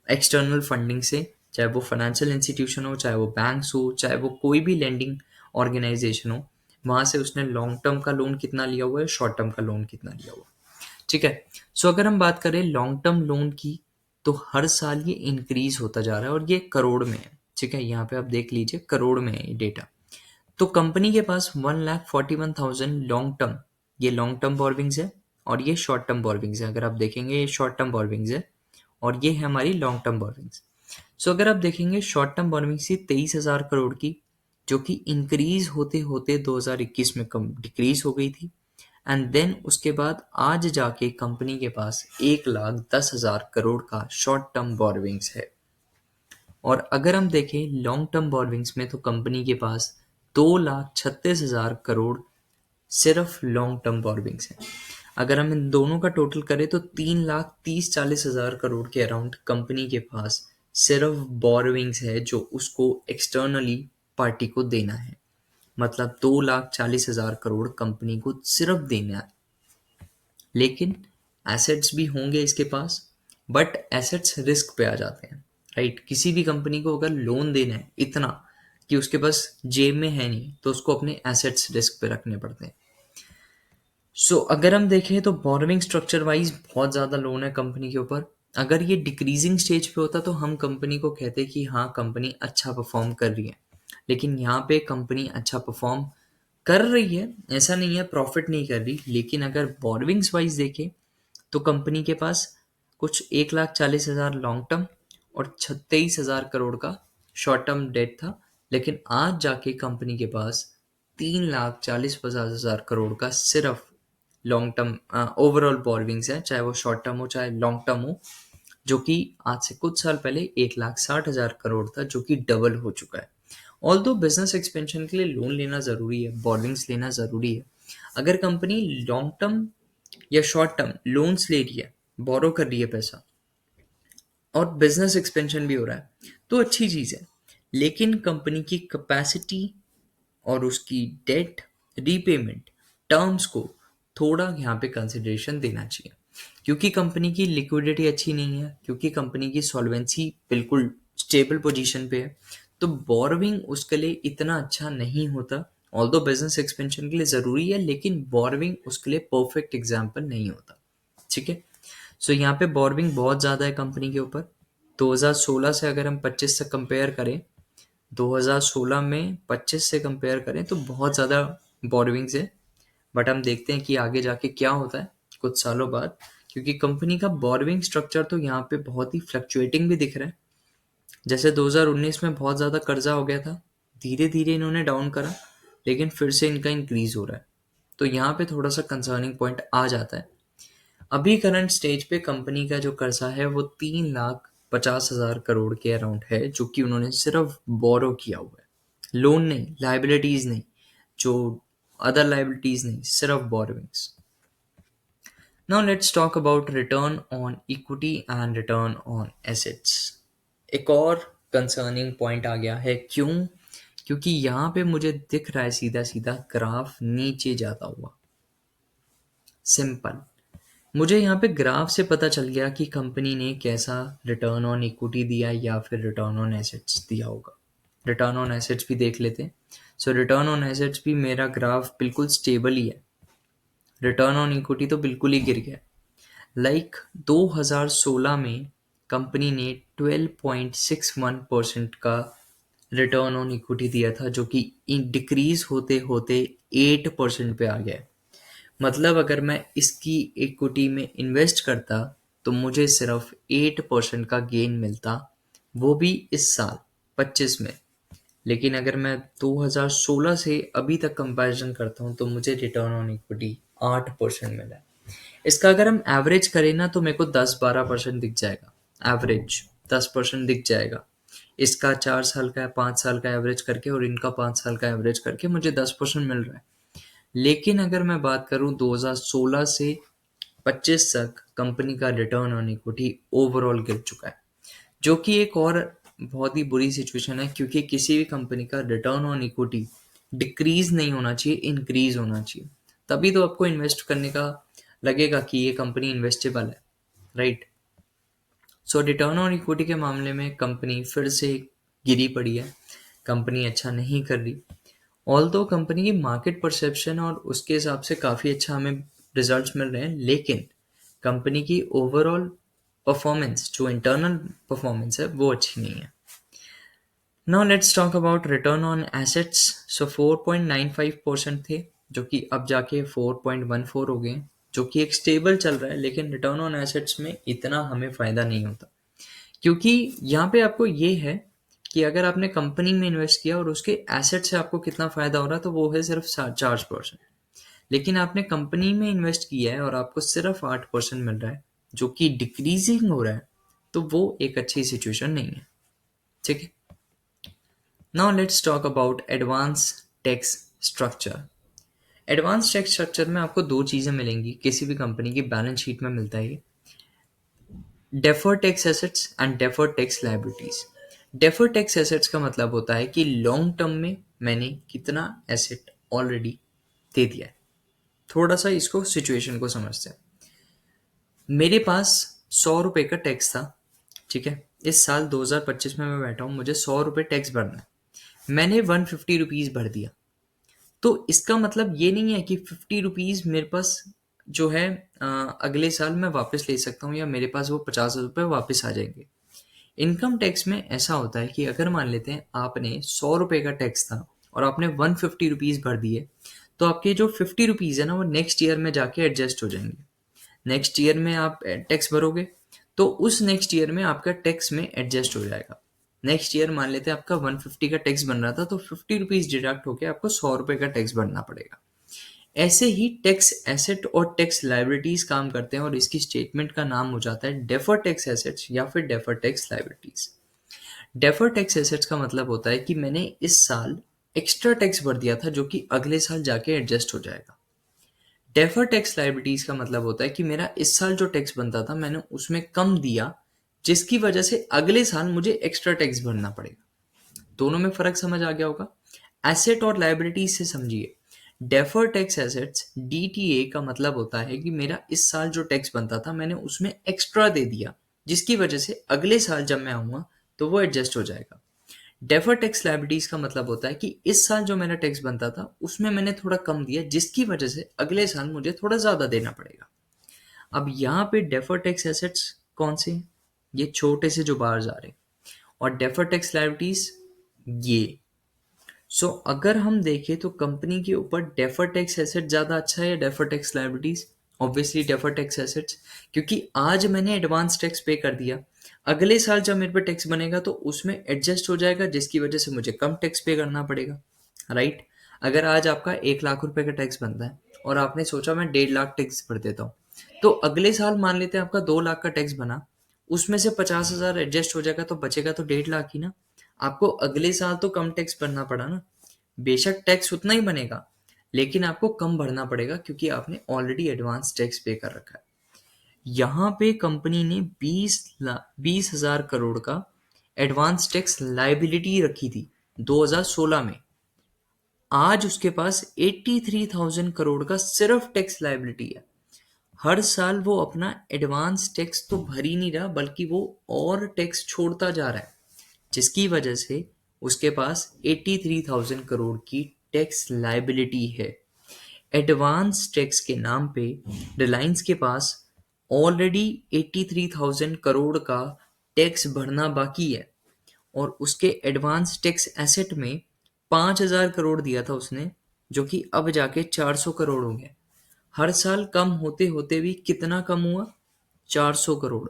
एक्सटर्नल फंडिंग से, चाहे वो फाइनेंशियल इंस्टीट्यूशन हो, चाहे वो बैंक्स हो, चाहे वो कोई भी लेंडिंग ऑर्गेनाइजेशन हो, वहां से उसने लॉन्ग टर्म का लोन कितना लिया हुआ है, शॉर्ट टर्म का लोन कितना लिया हुआ है। ठीक है, सो अगर हम बात करें लॉन्ग टर्म लोन की तो हर साल ये इंक्रीज होता जा रहा है और ये करोड़ में है। ठीक है, यहाँ पे आप देख लीजिए करोड़ में है ये डेटा। तो कंपनी के पास 1,41,000 लॉन्ग टर्म, ये लॉन्ग टर्म बोरविंग्स है और ये शॉर्ट टर्म बोरविंग्स है। अगर आप देखेंगे ये शॉर्ट टर्म बोरविंग्स है और ये है हमारी लॉन्ग टर्म बोरविंग्स। सो अगर आप देखेंगे शॉर्ट टर्म बोरविंग्स थी 23,000 करोड़ की, जो कि इंक्रीज होते होते 2021 में कम डिक्रीज हो गई थी, एंड देन उसके बाद आज जाके कंपनी के पास 1,10,000 करोड़ का शॉर्ट टर्म बोरविंग्स है। और अगर हम देखें लॉन्ग टर्म बोरविंग्स में तो कंपनी के पास 2,36,000 करोड़ सिर्फ लॉन्ग टर्म बोरविंग्स हैं। अगर हम इन दोनों का टोटल करें तो 3,30,40,000 करोड़ के अराउंड कंपनी के पास सिर्फ बोरविंग्स है जो उसको एक्सटर्नली पार्टी को देना है। मतलब 2,40,000 करोड़ कंपनी को सिर्फ देना है, लेकिन एसेट्स भी होंगे इसके पास, बट एसेट्स रिस्क पे आ जाते हैं। राइट, किसी भी कंपनी को अगर लोन देना है इतना कि उसके पास जेब में है नहीं, तो उसको अपने एसेट्स रिस्क पे रखने पड़ते हैं। सो अगर हम देखें तो बोरोविंग स्ट्रक्चर वाइज बहुत ज़्यादा लोन है कंपनी के ऊपर। अगर ये डिक्रीजिंग स्टेज पे होता तो हम कंपनी को कहते कि हाँ कंपनी अच्छा परफॉर्म कर रही है, लेकिन यहाँ पे कंपनी अच्छा परफॉर्म कर रही है, ऐसा नहीं है प्रॉफिट नहीं कर रही। लेकिन अगर बोरविंग्स वाइज देखें तो कंपनी के पास कुछ 1,40,000 लॉन्ग टर्म और 23,000 करोड़ का शॉर्ट टर्म डेट था, लेकिन आज जाके कंपनी के पास 3,40,50,000 करोड़ का सिर्फ लॉन्ग टर्म ओवरऑल बोरविंग्स है, चाहे वो शॉर्ट टर्म हो चाहे लॉन्ग टर्म हो, जो कि आज से कुछ साल पहले 1,60,000 करोड़ था, जो कि डबल हो चुका है। ऑल्दो बिजनेस एक्सपेंशन के लिए लोन लेना ज़रूरी है, बोरविंग्स लेना ज़रूरी है। अगर कंपनी लॉन्ग टर्म या शॉर्ट टर्म लोन्स ले रही है, बोरो कर रही है पैसा, और बिजनेस एक्सपेंशन भी हो रहा है, तो अच्छी चीज़ है। लेकिन कंपनी की कैपेसिटी और उसकी डेट रीपेमेंट टर्म्स को थोड़ा यहाँ पे कंसिडरेशन देना चाहिए, क्योंकि कंपनी की लिक्विडिटी अच्छी नहीं है, क्योंकि कंपनी की सॉल्वेंसी बिल्कुल स्टेबल पोजीशन पे है, तो बोरविंग उसके लिए इतना अच्छा नहीं होता। ऑल्दो बिजनेस एक्सपेंशन के लिए ज़रूरी है, लेकिन बोरविंग उसके लिए परफेक्ट एग्जाम्पल नहीं होता। ठीक है, सो यहाँ पे बोरविंग बहुत ज़्यादा है कंपनी के ऊपर। 2016 से अगर हम 25 से कंपेयर करें, 2016 में 25 से कंपेयर करें तो बहुत ज़्यादा बोरविंग्स है। बट हम देखते हैं कि आगे जाके क्या होता है कुछ सालों बाद, क्योंकि कंपनी का बोरविंग स्ट्रक्चर तो यहाँ पे बहुत ही फ्लक्चुएटिंग भी दिख रहा है। जैसे 2019 में बहुत ज़्यादा कर्जा हो गया था, धीरे धीरे इन्होंने डाउन करा, लेकिन फिर से इनका इंक्रीज हो रहा है। तो यहाँ पे थोड़ा सा कंसर्निंग पॉइंट आ जाता है। अभी करंट स्टेज पे कंपनी का जो कर्जा है वो 3,50,000 करोड़ के अराउंड है, जो कि उन्होंने सिर्फ बोरो किया हुआ है, लोन नहीं, लाइबिलिटीज नहीं, जो अदर लाइबिलिटीज नहीं, सिर्फ borrowings. Now let's talk about return on equity and return on assets. एक और कंसर्निंग पॉइंट आ गया है, क्यों? क्योंकि यहाँ पे मुझे दिख रहा है सीधा सीधा ग्राफ नीचे जाता हुआ। सिंपल, मुझे यहाँ पे ग्राफ से पता चल गया कि कंपनी ने कैसा रिटर्न ऑन इक्विटी दिया या फिर रिटर्न ऑन एसेट्स दिया होगा। रिटर्न ऑन एसेट्स भी देख लेते हैं। सो रिटर्न ऑन एसेट्स भी मेरा ग्राफ बिल्कुल स्टेबल ही है, रिटर्न ऑन इक्विटी तो बिल्कुल ही गिर गया। लाइक 2016 में कंपनी ने 12.61% का रिटर्न ऑन इक्विटी दिया था, जो कि डिक्रीज होते होते 8% पे आ गया। मतलब अगर मैं इसकी इक्विटी में इन्वेस्ट करता तो मुझे सिर्फ 8% का गेन मिलता, वो भी इस साल 25 में। लेकिन अगर मैं 2016 से अभी तक कंपैरिजन करता हूँ तो मुझे रिटर्न ऑन इक्विटी 8% मिला है। इसका अगर हम एवरेज करें ना तो मेरे को 10-12% दिख जाएगा, एवरेज 10% दिख जाएगा। इसका 4 साल का 5 साल का एवरेज करके और इनका 5 साल का एवरेज करके मुझे 10% मिल रहा है। लेकिन अगर मैं बात करूं 2016 से 25 तक कंपनी का रिटर्न ऑन इक्विटी ओवरऑल गिर चुका है, जो कि एक और बहुत ही बुरी सिचुएशन है, क्योंकि किसी भी कंपनी का रिटर्न ऑन इक्विटी डिक्रीज नहीं होना चाहिए, इंक्रीज होना चाहिए। तभी तो आपको इन्वेस्ट करने का लगेगा कि ये कंपनी इन्वेस्टेबल है, right? So return on equity के मामले में कंपनी फिर से गिरी पड़ी है, कंपनी अच्छा नहीं कर रही। ऑल्दो कंपनी की मार्केट परसेप्शन और उसके हिसाब से काफ़ी अच्छा हमें रिजल्ट्स मिल रहे हैं, लेकिन कंपनी की ओवरऑल परफॉर्मेंस, जो इंटरनल परफॉर्मेंस है, वो अच्छी नहीं है। Now let's talk about return on assets. So 4.95% थे, जो कि अब जाके 4.14 हो गए, जो कि एक स्टेबल चल रहा है। लेकिन रिटर्न ऑन एसेट्स में इतना हमें फ़ायदा नहीं होता, क्योंकि यहाँ पे आपको ये है कि अगर आपने कंपनी में इन्वेस्ट किया और उसके एसेट से आपको कितना फ़ायदा हो रहा है, तो वो है सिर्फ 4%। लेकिन आपने कंपनी में इन्वेस्ट किया है और आपको सिर्फ 8% मिल रहा है, जो कि डिक्रीजिंग हो रहा है, तो वो एक अच्छी सिचुएशन नहीं है। ठीक है, now let's talk about advance tax structure. Advance tax structure में आपको दो चीज़ें मिलेंगी, किसी भी कंपनी की बैलेंस शीट में मिलता है ये, deferred tax assets and deferred tax liabilities. Deferred tax assets का मतलब होता है कि लॉन्ग टर्म में मैंने कितना एसेट ऑलरेडी दे दिया है। थोड़ा सा इसको सिचुएशन को समझते हैं। मेरे पास 100 रुपये का टैक्स था, ठीक है, इस साल 2025 में मैं बैठा हूँ, मुझे 100 रुपये टैक्स भरना है, मैंने 150 रुपीज़ भर दिया। तो इसका मतलब ये नहीं है कि 50 रुपीज़ मेरे पास जो है अगले साल मैं वापस ले सकता हूँ, या मेरे पास वो 50 रुपये वापस आ जाएंगे। इनकम टैक्स में ऐसा होता है कि अगर मान लेते हैं आपने 100 रुपये का टैक्स था और आपने 150 रुपीज़ भर दिए, तो आपके जो 50 रुपीज़ है ना, वो नेक्स्ट ईयर में जाके एडजस्ट हो जाएंगे। नेक्स्ट ईयर में आप टैक्स भरोगे तो उस नेक्स्ट ईयर में आपका टैक्स में एडजस्ट हो जाएगा। नेक्स्ट ईयर मान लेते हैं आपका 150 का टैक्स बन रहा था, तो 50 रुपीज डिडक्ट होके आपको 100 रुपए का टैक्स भरना पड़ेगा। ऐसे ही टैक्स एसेट और टैक्स लाइबिलिटीज काम करते हैं, और इसकी स्टेटमेंट का नाम हो जाता है डेफर टैक्स एसेट्स या फिर defer tax liabilities. Defer tax assets का मतलब होता है कि मैंने इस साल एक्स्ट्रा टैक्स भर दिया था जो कि अगले साल जाके एडजस्ट हो जाएगा। डेफर टैक्स लाइबिलिटीज का मतलब होता है कि मेरा इस साल जो टैक्स बनता था मैंने उसमें कम दिया, जिसकी वजह से अगले साल मुझे एक्स्ट्रा टैक्स भरना पड़ेगा। दोनों में फर्क समझ आ गया होगा। एसेट और लाइबिलिटीज से समझिए। डेफर टैक्स एसेट्स डीटीए का मतलब होता है कि मेरा इस साल जो टैक्स बनता था मैंने उसमें एक्स्ट्रा दे दिया, जिसकी वजह से अगले साल जब मैं आऊंगा तो वो एडजस्ट हो जाएगा। डेफर टैक्स लाइबिलिटीज का मतलब होता है कि इस साल जो मेरा टैक्स बनता था उसमें मैंने थोड़ा कम दिया, जिसकी वजह से अगले साल मुझे थोड़ा ज्यादा देना पड़ेगा। अब यहाँ पे डेफर टैक्स एसेट्स कौन से हैं? ये छोटे से जो बाहर जा रहे हैं। और डेफर टैक्स लाइबिलिटीज ये। सो अगर हम देखें तो कंपनी के ऊपर डेफर टैक्स एसेट ज्यादा अच्छा है या defer tax liabilities? Obviously defer tax assets, क्योंकि आज मैंने एडवांस टैक्स पे कर दिया, अगले साल जब मेरे पे टैक्स बनेगा तो उसमें एडजस्ट हो जाएगा, जिसकी वजह से मुझे कम टैक्स पे करना पड़ेगा। राइट। अगर आज आपका 1 लाख रुपए का टैक्स बनता है और आपने सोचा मैं 1.5 लाख टैक्स भर देता हूँ, तो अगले साल मान लेते हैं आपका 2 लाख का टैक्स बना, उसमें से 50,000 एडजस्ट हो जाएगा तो बचेगा तो 1.5 लाख ही ना। आपको अगले साल तो कम टैक्स भरना पड़ा ना। बेशक टैक्स उतना ही बनेगा, लेकिन आपको कम भरना पड़ेगा क्योंकि आपने ऑलरेडी एडवांस टैक्स पे कर रखा है। यहाँ पे कंपनी ने 20,000 करोड़ का एडवांस टैक्स लाइबिलिटी रखी थी 2016 में। आज उसके पास 83,000 करोड़ का सिर्फ टैक्स लाइबिलिटी है। हर साल वो अपना एडवांस टैक्स तो भर ही नहीं रहा, बल्कि वो और टैक्स छोड़ता जा रहा है, जिसकी वजह से उसके पास 83,000 करोड़ की टैक्स लाइबिलिटी है। एडवांस टैक्स के नाम पे रिलायंस के पास ऑलरेडी 83,000 करोड़ का टैक्स भरना बाकी है, और उसके एडवांस टैक्स एसेट में 5,000 करोड़ दिया था उसने, जो कि अब जाके 400 करोड़ हो गया। हर साल कम होते होते भी कितना कम हुआ? 400 करोड़।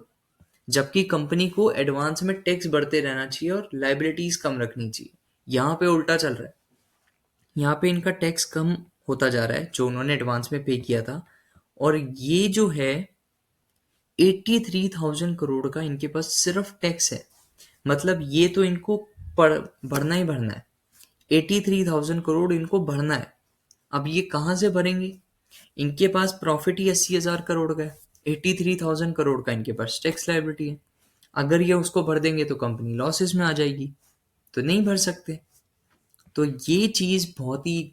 जबकि कंपनी को एडवांस में टैक्स बढ़ते रहना चाहिए और लाइबिलिटीज कम रखनी चाहिए। यहाँ पे उल्टा चल रहा है। यहाँ पे इनका टैक्स कम होता जा रहा है जो उन्होंने एडवांस में पे किया था, और ये जो है 83,000 करोड़ का इनके पास सिर्फ टैक्स है। मतलब ये तो इनको भरना ही भरना है। 83,000 करोड़ इनको भरना है। अब ये कहाँ से भरेंगे? इनके पास प्रॉफिट ही 80,000 करोड़ का है, 83,000 करोड़ का इनके पास टैक्स लाइबिलिटी है। अगर ये उसको भर देंगे तो कंपनी लॉसेस में आ जाएगी, तो नहीं भर सकते। तो ये चीज़ बहुत ही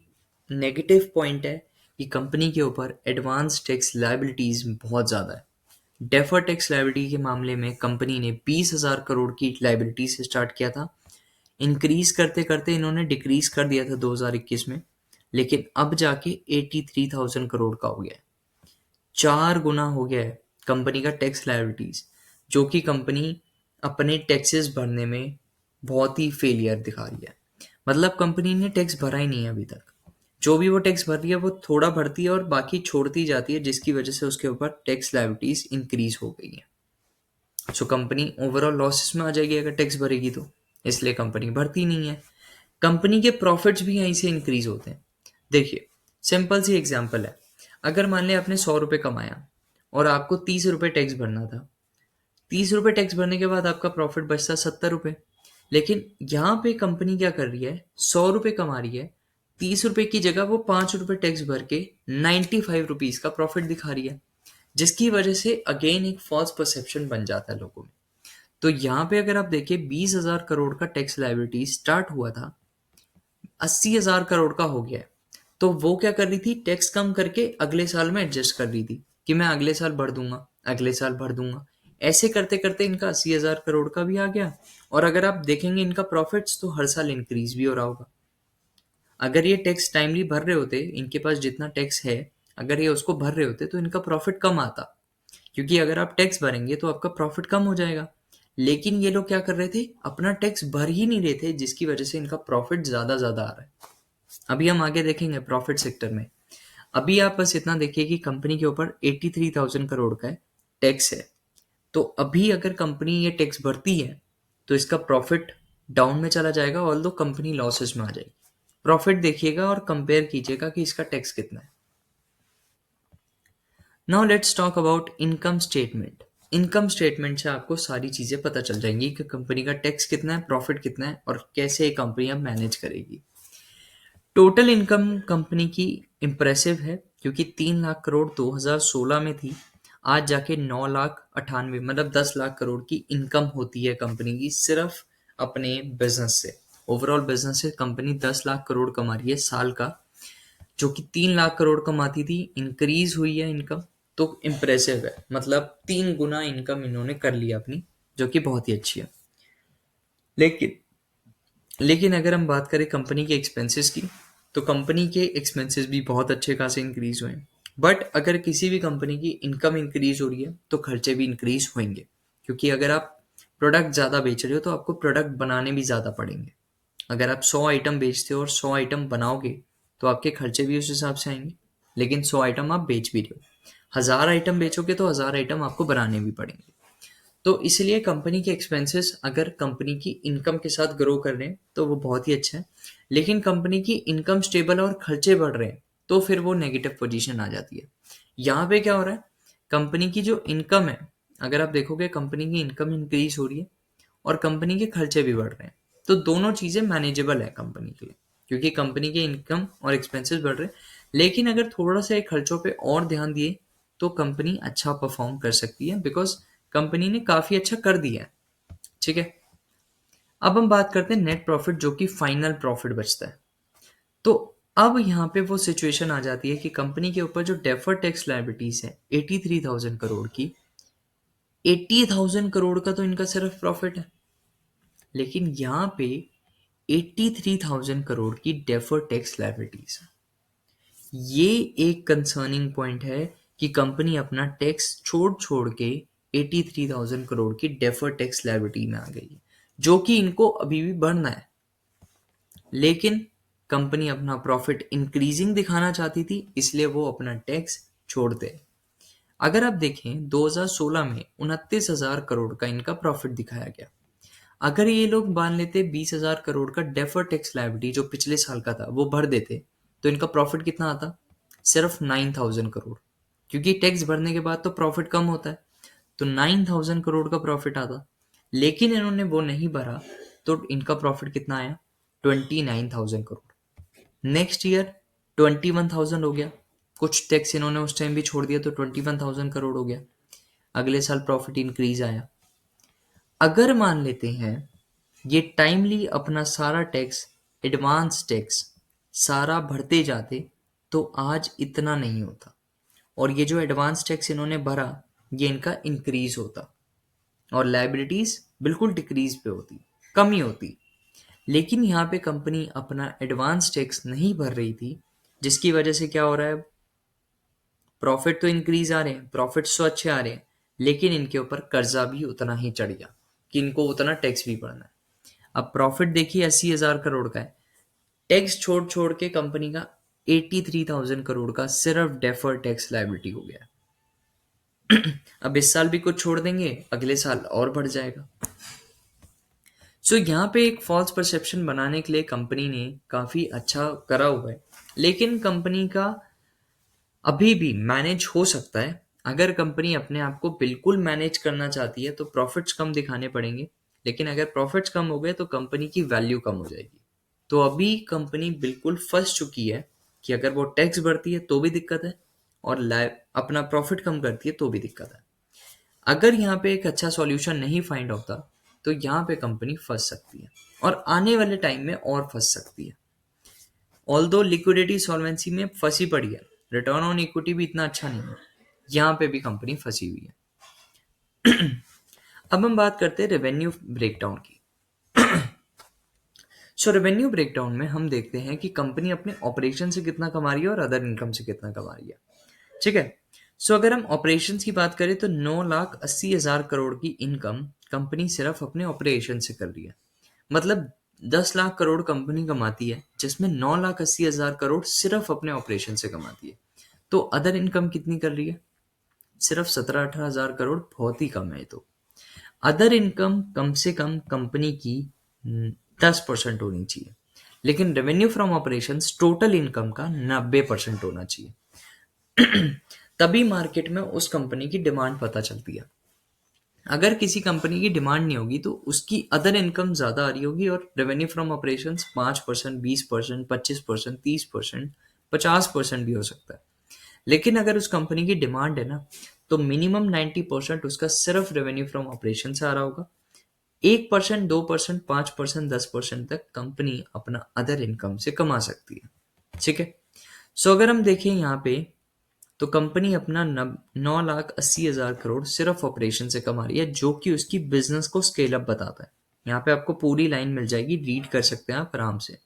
नेगेटिव पॉइंट है कि कंपनी के ऊपर एडवांस टैक्स लाइबिलिटीज बहुत ज़्यादा है। डेफर टैक्स लाइबिलिटी के मामले में कंपनी ने 20,000 करोड़ की लाइबिलिटी से स्टार्ट किया था। इंक्रीज करते करते इन्होंने डिक्रीज कर दिया था 2021 में, लेकिन अब जाके 83,000 करोड़ का हो गया है। 4 गुना हो गया है कंपनी का टैक्स लायबिलिटीज, जो कि कंपनी अपने टैक्सेस भरने में बहुत ही फेलियर दिखा रही है। मतलब कंपनी ने टैक्स भरा ही नहीं है अभी तक। जो भी वो टैक्स भर रही है वो थोड़ा भरती है और बाकी छोड़ती जाती है, जिसकी वजह से उसके ऊपर टैक्स लायबिलिटीज इंक्रीज हो गई है। सो कंपनी ओवरऑल लॉसेस में आ जाएगी अगर टैक्स भरेगी तो, इसलिए कंपनी भरती नहीं है। कंपनी के प्रॉफिट्स भी यहीं से इंक्रीज होते हैं। देखिए, सिंपल सी एग्जांपल है। अगर मान लिया आपने 100 रुपये कमाया और आपको 30 रुपये टैक्स भरना था, 30 रुपये टैक्स भरने के बाद आपका प्रॉफिट बचता 70 रुपये। लेकिन यहाँ पे कंपनी क्या कर रही है, 100 रुपये कमा रही है, 30 रुपये की जगह वो 5 रुपये टैक्स भर के 95 रुपीज का प्रॉफिट दिखा रही है, जिसकी वजह से अगेन एक फॉल्स परसेप्शन बन जाता है लोगों में। तो यहाँ पे अगर आप देखिए 20,000 करोड़ का टैक्स लायबिलिटी स्टार्ट हुआ था, 80,000 करोड़ का हो गया है। तो वो क्या कर रही थी, टैक्स कम करके अगले साल में एडजस्ट कर रही थी कि मैं अगले साल भर दूंगा, अगले साल भर दूंगा। ऐसे करते करते इनका 80,000 करोड़ का भी आ गया, और अगर आप देखेंगे इनका प्रॉफिट्स तो हर साल इंक्रीज भी हो रहा होगा। अगर ये टैक्स टाइमली भर रहे होते, इनके पास जितना टैक्स है अगर ये उसको भर रहे होते तो इनका प्रॉफिट कम आता, क्योंकि अगर आप टैक्स भरेंगे तो आपका प्रॉफिट कम हो जाएगा। लेकिन ये लोग क्या कर रहे थे, अपना टैक्स भर ही नहीं रहे थे, जिसकी वजह से इनका प्रॉफिट ज्यादा ज्यादा आ रहा है। अभी हम आगे देखेंगे प्रॉफिट सेक्टर में। अभी आप बस इतना देखिए कि कंपनी के ऊपर 83,000 करोड़ का टैक्स है। तो अभी अगर कंपनी ये टैक्स भरती है तो इसका प्रॉफिट डाउन में चला जाएगा, ऑल्दो कंपनी लॉसेस में आ जाएगी। प्रॉफिट देखिएगा और कंपेयर कीजिएगा कि इसका टैक्स कितना है। Now let's talk about income statement. Income statement से आपको सारी चीजें पता चल जाएंगी कि कंपनी का टैक्स कितना है, प्रॉफिट कितना है और कैसे ये कंपनी अब मैनेज करेगी। टोटल इनकम कंपनी की इम्प्रेसिव है, क्योंकि 3 लाख करोड़ 2016 में थी, आज जाके 9 लाख 98 मतलब 10 लाख करोड़ की इनकम होती है कंपनी की, सिर्फ अपने बिजनेस से। ओवरऑल बिजनेस से कंपनी 10 लाख करोड़ कमा रही है साल का, जो कि 3 लाख करोड़ कमाती थी। इंक्रीज हुई है इनकम, तो इम्प्रेसिव है, मतलब 3 गुना इनकम इन्होंने कर लिया अपनी, जो कि बहुत ही अच्छी है। लेकिन लेकिन अगर हम बात करें कंपनी के एक्सपेंसेस की, तो कंपनी के एक्सपेंसेस भी बहुत अच्छे खासे इंक्रीज हुए हैं। बट अगर किसी भी कंपनी की इनकम इंक्रीज हो रही है तो खर्चे भी इंक्रीज होंगे, क्योंकि अगर आप प्रोडक्ट ज़्यादा बेच रहे हो तो आपको प्रोडक्ट बनाने भी ज़्यादा पड़ेंगे। अगर आप 100 आइटम बेचते हो और 100 आइटम बनाओगे तो आपके खर्चे भी उस हिसाब से आएंगे, लेकिन 100 आइटम आप बेच भी रहे हो। 1000 आइटम बेचोगे तो 1000 आइटम आपको बनाने भी पड़ेंगे। तो इसलिए कंपनी के एक्सपेंसेस अगर कंपनी की इनकम के साथ ग्रो कर रहे हैं तो वो बहुत ही अच्छा है। लेकिन कंपनी की इनकम स्टेबल और खर्चे बढ़ रहे हैं तो फिर वो नेगेटिव पोजीशन आ जाती है। यहाँ पे क्या हो रहा है, कंपनी की जो इनकम है, अगर आप देखोगे कंपनी की इनकम इंक्रीज हो रही है और कंपनी के खर्चे भी बढ़ रहे हैं, तो दोनों चीज़ें मैनेजेबल है कंपनी के लिए, क्योंकि कंपनी के इनकम और एक्सपेंसेस बढ़ रहे हैं। लेकिन अगर थोड़ा सा खर्चों पे और ध्यान दिए तो कंपनी अच्छा परफॉर्म कर सकती है, बिकॉज कंपनी ने काफ़ी अच्छा कर दिया है। ठीक है, अब हम बात करते हैं नेट प्रॉफिट, जो कि फाइनल प्रॉफिट बचता है। तो अब यहाँ पे वो सिचुएशन आ जाती है कि कंपनी के ऊपर जो डेफर्ड टैक्स लायबिलिटीज है 83,000 करोड़ की, 80,000 करोड़ का तो इनका सिर्फ प्रॉफिट है, लेकिन यहाँ पे 83,000 करोड़ की डेफर्ड टैक्स लायबिलिटीज है। ये एक कंसर्निंग पॉइंट है कि कंपनी अपना टैक्स छोड़ छोड़ के 83,000 करोड़ की डेफर्ड टैक्स लायबिलिटी में आ गई है, जो कि इनको अभी भी बढ़ना है। लेकिन कंपनी अपना प्रॉफिट इंक्रीजिंग दिखाना चाहती थी, इसलिए वो अपना टैक्स छोड़ते। अगर आप देखें 2016 में 29,000 करोड़ का इनका प्रॉफिट दिखाया गया। अगर ये लोग मान लेते 20,000 करोड़ का डेफर्ड टैक्स लायबिलिटी जो पिछले साल का था वो भर देते, तो इनका प्रॉफिट कितना आता, सिर्फ 9,000 करोड़, क्योंकि टैक्स भरने के बाद तो प्रॉफिट कम होता है, तो 9,000 करोड़ का प्रॉफिट आता। लेकिन इन्होंने वो नहीं भरा, तो इनका प्रॉफिट कितना आया, 29,000 करोड़। नेक्स्ट ईयर 21,000 हो गया, कुछ टैक्स इन्होंने उस टाइम भी छोड़ दिया तो 21,000 करोड़ हो गया। अगले साल प्रॉफिट इंक्रीज आया। अगर मान लेते हैं ये टाइमली अपना सारा टैक्स, एडवांस टैक्स सारा भरते जाते, तो आज इतना नहीं होता, और ये जो एडवांस टैक्स इन्होंने भरा ये इनका इंक्रीज होता और लाइबिलिटीज बिल्कुल डिक्रीज पे होती, कम ही होती। लेकिन यहाँ पे कंपनी अपना एडवांस टैक्स नहीं भर रही थी, जिसकी वजह से क्या हो रहा है, प्रॉफिट तो इंक्रीज आ रहे हैं, प्रॉफिट तो अच्छे आ रहे हैं, लेकिन इनके ऊपर कर्जा भी उतना ही चढ़ गया कि इनको उतना टैक्स भी भरना है। अब प्रॉफिट देखिए 80,000 करोड़ का है, टैक्स छोड़ छोड़ के कंपनी का 83,000 करोड़ का सिर्फ डेफर्ड टैक्स लायबिलिटी हो गया। अब इस साल भी कुछ छोड़ देंगे, अगले साल और बढ़ जाएगा। सो यहाँ पे एक फॉल्स परसेप्शन बनाने के लिए कंपनी ने काफी अच्छा करा हुआ है, लेकिन कंपनी का अभी भी मैनेज हो सकता है। अगर कंपनी अपने आप को बिल्कुल मैनेज करना चाहती है तो प्रॉफिट्स कम दिखाने पड़ेंगे, लेकिन अगर प्रॉफिट्स कम हो गए तो कंपनी की वैल्यू कम हो जाएगी। तो अभी कंपनी बिल्कुल फंस चुकी है कि अगर वो टैक्स भरती है तो भी दिक्कत है और अपना प्रॉफिट कम करती है तो भी दिक्कत है। अगर यहाँ पे एक अच्छा सॉल्यूशन नहीं फाइंड होता तो यहाँ पे कंपनी फंस सकती है और आने वाले टाइम में और फंस सकती है। ऑल्दो लिक्विडिटी सॉल्वेंसी में फंसी पड़ी है, रिटर्न ऑन इक्विटी भी इतना अच्छा नहीं है, यहाँ पे भी कंपनी फंसी हुई है। अब हम बात करते हैं रेवेन्यू ब्रेकडाउन की। सो रेवेन्यू ब्रेकडाउन में हम देखते हैं कि कंपनी अपने ऑपरेशन से कितना कमा रही है और अदर इनकम से कितना कमा रही है। ठीक है, सो अगर हम ऑपरेशन की बात करें तो 9,80,000 करोड़ की इनकम कंपनी सिर्फ अपने ऑपरेशन से कर रही है। मतलब 10 लाख करोड़ कंपनी कमाती है, जिसमें 9,80,000 करोड़ सिर्फ अपने ऑपरेशन से कमाती है। तो अदर इनकम कितनी कर रही है, सिर्फ 17-18 हज़ार करोड़, बहुत ही कम है। तो अदर इनकम कम से कम कंपनी की 10% होनी चाहिए, लेकिन revenue from operations total income का 90% होना चाहिए। तभी मार्केट में उस कंपनी की डिमांड पता चलती है। अगर किसी कंपनी की डिमांड नहीं होगी तो उसकी अदर इनकम ज़्यादा आ रही होगी और रेवेन्यू फ्रॉम ऑपरेशंस 5%, 20%, 25%, 30%, 50% भी हो सकता है। लेकिन अगर उस कंपनी की डिमांड है ना, तो मिनिमम 90% उसका सिर्फ रेवेन्यू फ्रॉम ऑपरेशन से आ रहा होगा। 1%, 2%, 5%, 10% तक कंपनी अपना अदर इनकम से कमा सकती है। ठीक है। सो अगर हम देखें यहाँ पे, तो कंपनी अपना 9,80,000 करोड़ सिर्फ ऑपरेशन से कमा रही है, जो कि उसकी बिजनेस को स्केल अप बताता है। यहाँ पे आपको पूरी लाइन मिल जाएगी, रीड कर सकते हैं आप आराम से।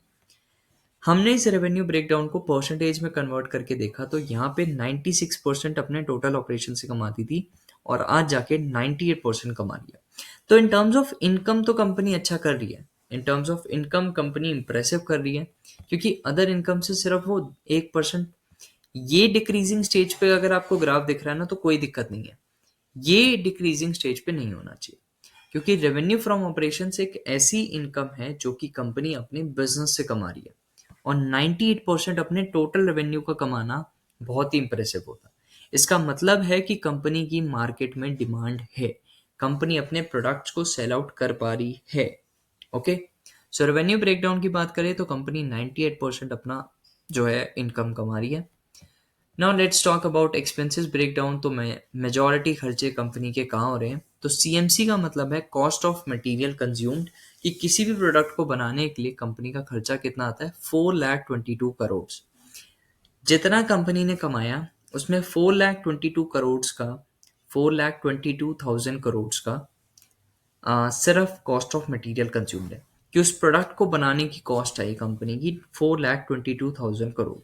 हमने इस रेवेन्यू ब्रेकडाउन को परसेंटेज में कन्वर्ट करके देखा, तो यहाँ पे 96% अपने टोटल ऑपरेशन से कमाती थी और आज जाके 98% कमा रही है। तो इन टर्म्स ऑफ इनकम तो कंपनी अच्छा कर रही है, in terms of income company impressive कर रही है, क्योंकि अदर इनकम से सिर्फ वो 1%। ये डिक्रीजिंग स्टेज पे अगर आपको ग्राफ दिख रहा है ना, तो कोई दिक्कत नहीं है। ये डिक्रीजिंग स्टेज पे नहीं होना चाहिए, क्योंकि रेवेन्यू फ्रॉम ऑपरेशन एक ऐसी इनकम है जो कि कंपनी अपने बिजनेस से कमा रही है, और 98% अपने टोटल रेवेन्यू का कमाना बहुत ही इंप्रेसिव होता है। इसका मतलब है कि कंपनी की मार्केट में डिमांड है, कंपनी अपने प्रोडक्ट्स को सेल आउट कर पा रही है। ओके। सो रेवेन्यू ब्रेकडाउन की बात करें तो कंपनी 98% अपना जो है इनकम कमा रही है। Now let's talk about expenses breakdown. तो मेजॉरिटी खर्चे कंपनी के कहाँ हो रहे हैं, तो सीएमसी का मतलब है कॉस्ट ऑफ मटेरियल कंज्यूम्ड, कि किसी भी प्रोडक्ट को बनाने के लिए कंपनी का खर्चा कितना आता है, 4,22 करोड़। जितना कंपनी ने कमाया उसमें 4,22 करोड़ का 4,22,000 करोड़ का सिर्फ कॉस्ट ऑफ मटेरियल कंज्यूम्ड है, कि उस प्रोडक्ट को बनाने की कॉस्ट आई कंपनी की 4,22,000 करोड़।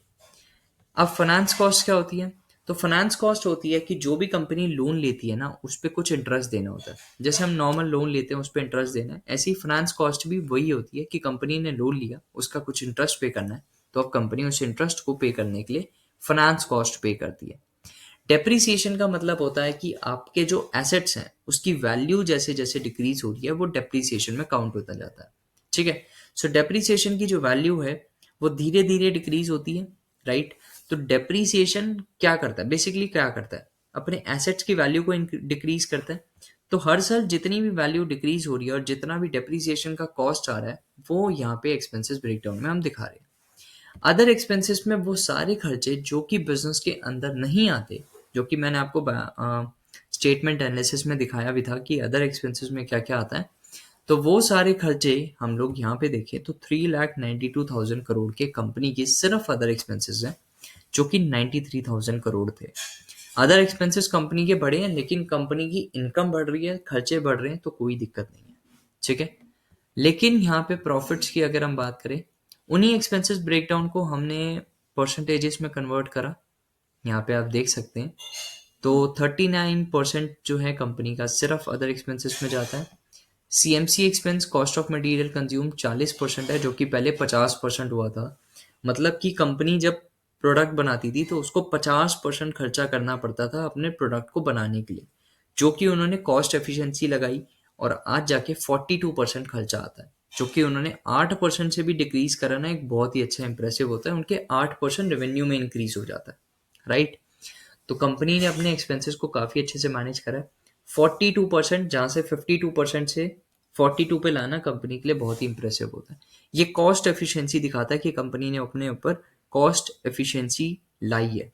अब फाइनेंस कॉस्ट क्या होती है, तो फाइनेंस कॉस्ट होती है कि जो भी कंपनी लोन लेती है ना, उस पर कुछ इंटरेस्ट देना होता है। जैसे हम नॉर्मल लोन लेते हैं, उस पर इंटरेस्ट देना है, ऐसी ही फाइनेंस कॉस्ट भी वही होती है कि कंपनी ने लोन लिया, उसका कुछ इंटरेस्ट पे करना है, तो अब कंपनी उस इंटरेस्ट को पे करने के लिए फाइनेंस कॉस्ट पे करती है। डेप्रीसिएशन का मतलब होता है कि आपके जो एसेट्स हैं उसकी वैल्यू जैसे जैसे डिक्रीज हो रही है, वो डेप्रीसिएशन में काउंट होता जाता है। ठीक है। सो डेप्रीसिएशन की जो वैल्यू है वो धीरे धीरे डिक्रीज होती है, राइट। तो डेप्रीसिएशन क्या करता है, बेसिकली क्या करता है, अपने एसेट्स की वैल्यू को डिक्रीज करता है। तो हर साल जितनी भी वैल्यू डिक्रीज हो रही है और जितना भी डेप्रीसिएशन का कॉस्ट आ रहा है, वो यहाँ पे एक्सपेंसेस ब्रेकडाउन में हम दिखा रहे हैं। अदर एक्सपेंसेस में वो सारे खर्चे जो कि बिजनेस के अंदर नहीं आते, जो कि मैंने आपको स्टेटमेंट एनालिसिस में दिखाया भी था कि अदर एक्सपेंसेस में क्या क्या आता है, तो वो सारे खर्चे हम लोग यहाँ पे देखें तो 3,92,000 करोड़ के कंपनी की सिर्फ अदर एक्सपेंसेस हैं, जो कि 93,000 करोड़ थे। अदर एक्सपेंसेस कंपनी के बढ़े हैं, लेकिन कंपनी की इनकम बढ़ रही है, खर्चे बढ़ रहे हैं, तो कोई दिक्कत नहीं है। ठीक है। लेकिन यहाँ पे प्रॉफिट्स की अगर हम बात करें, उन्हीं एक्सपेंसेस ब्रेकडाउन को हमने परसेंटेजेस में कन्वर्ट करा। यहाँ पे आप देख सकते हैं, तो 39% जो है कंपनी का सिर्फ अदर एक्सपेंसेस में जाता है। CMC expense, cost of material consume, 40% है, जो कि पहले 50% हुआ था। मतलब कि कंपनी जब प्रोडक्ट बनाती थी तो उसको 50% खर्चा करना पड़ता था अपने प्रोडक्ट को बनाने के लिए, जो कि उन्होंने कॉस्ट एफिशिएंसी लगाई और आज जाके 42% खर्चा आता है, जो कि उन्होंने 8% से भी डिक्रीज करा ना, एक बहुत ही अच्छा इंप्रेसिव होता है। उनके 8% रेवेन्यू में इंक्रीज हो जाता है, राइट। तो कंपनी ने अपने एक्सपेंसेस को काफ़ी अच्छे से मैनेज करा है। 42%, जहाँ से 52% से 42 पे लाना कंपनी के लिए बहुत ही इंप्रेसिव होता है। ये कॉस्ट एफिशिएंसी दिखाता है कि कंपनी ने अपने ऊपर कॉस्ट एफिशिएंसी लाई है।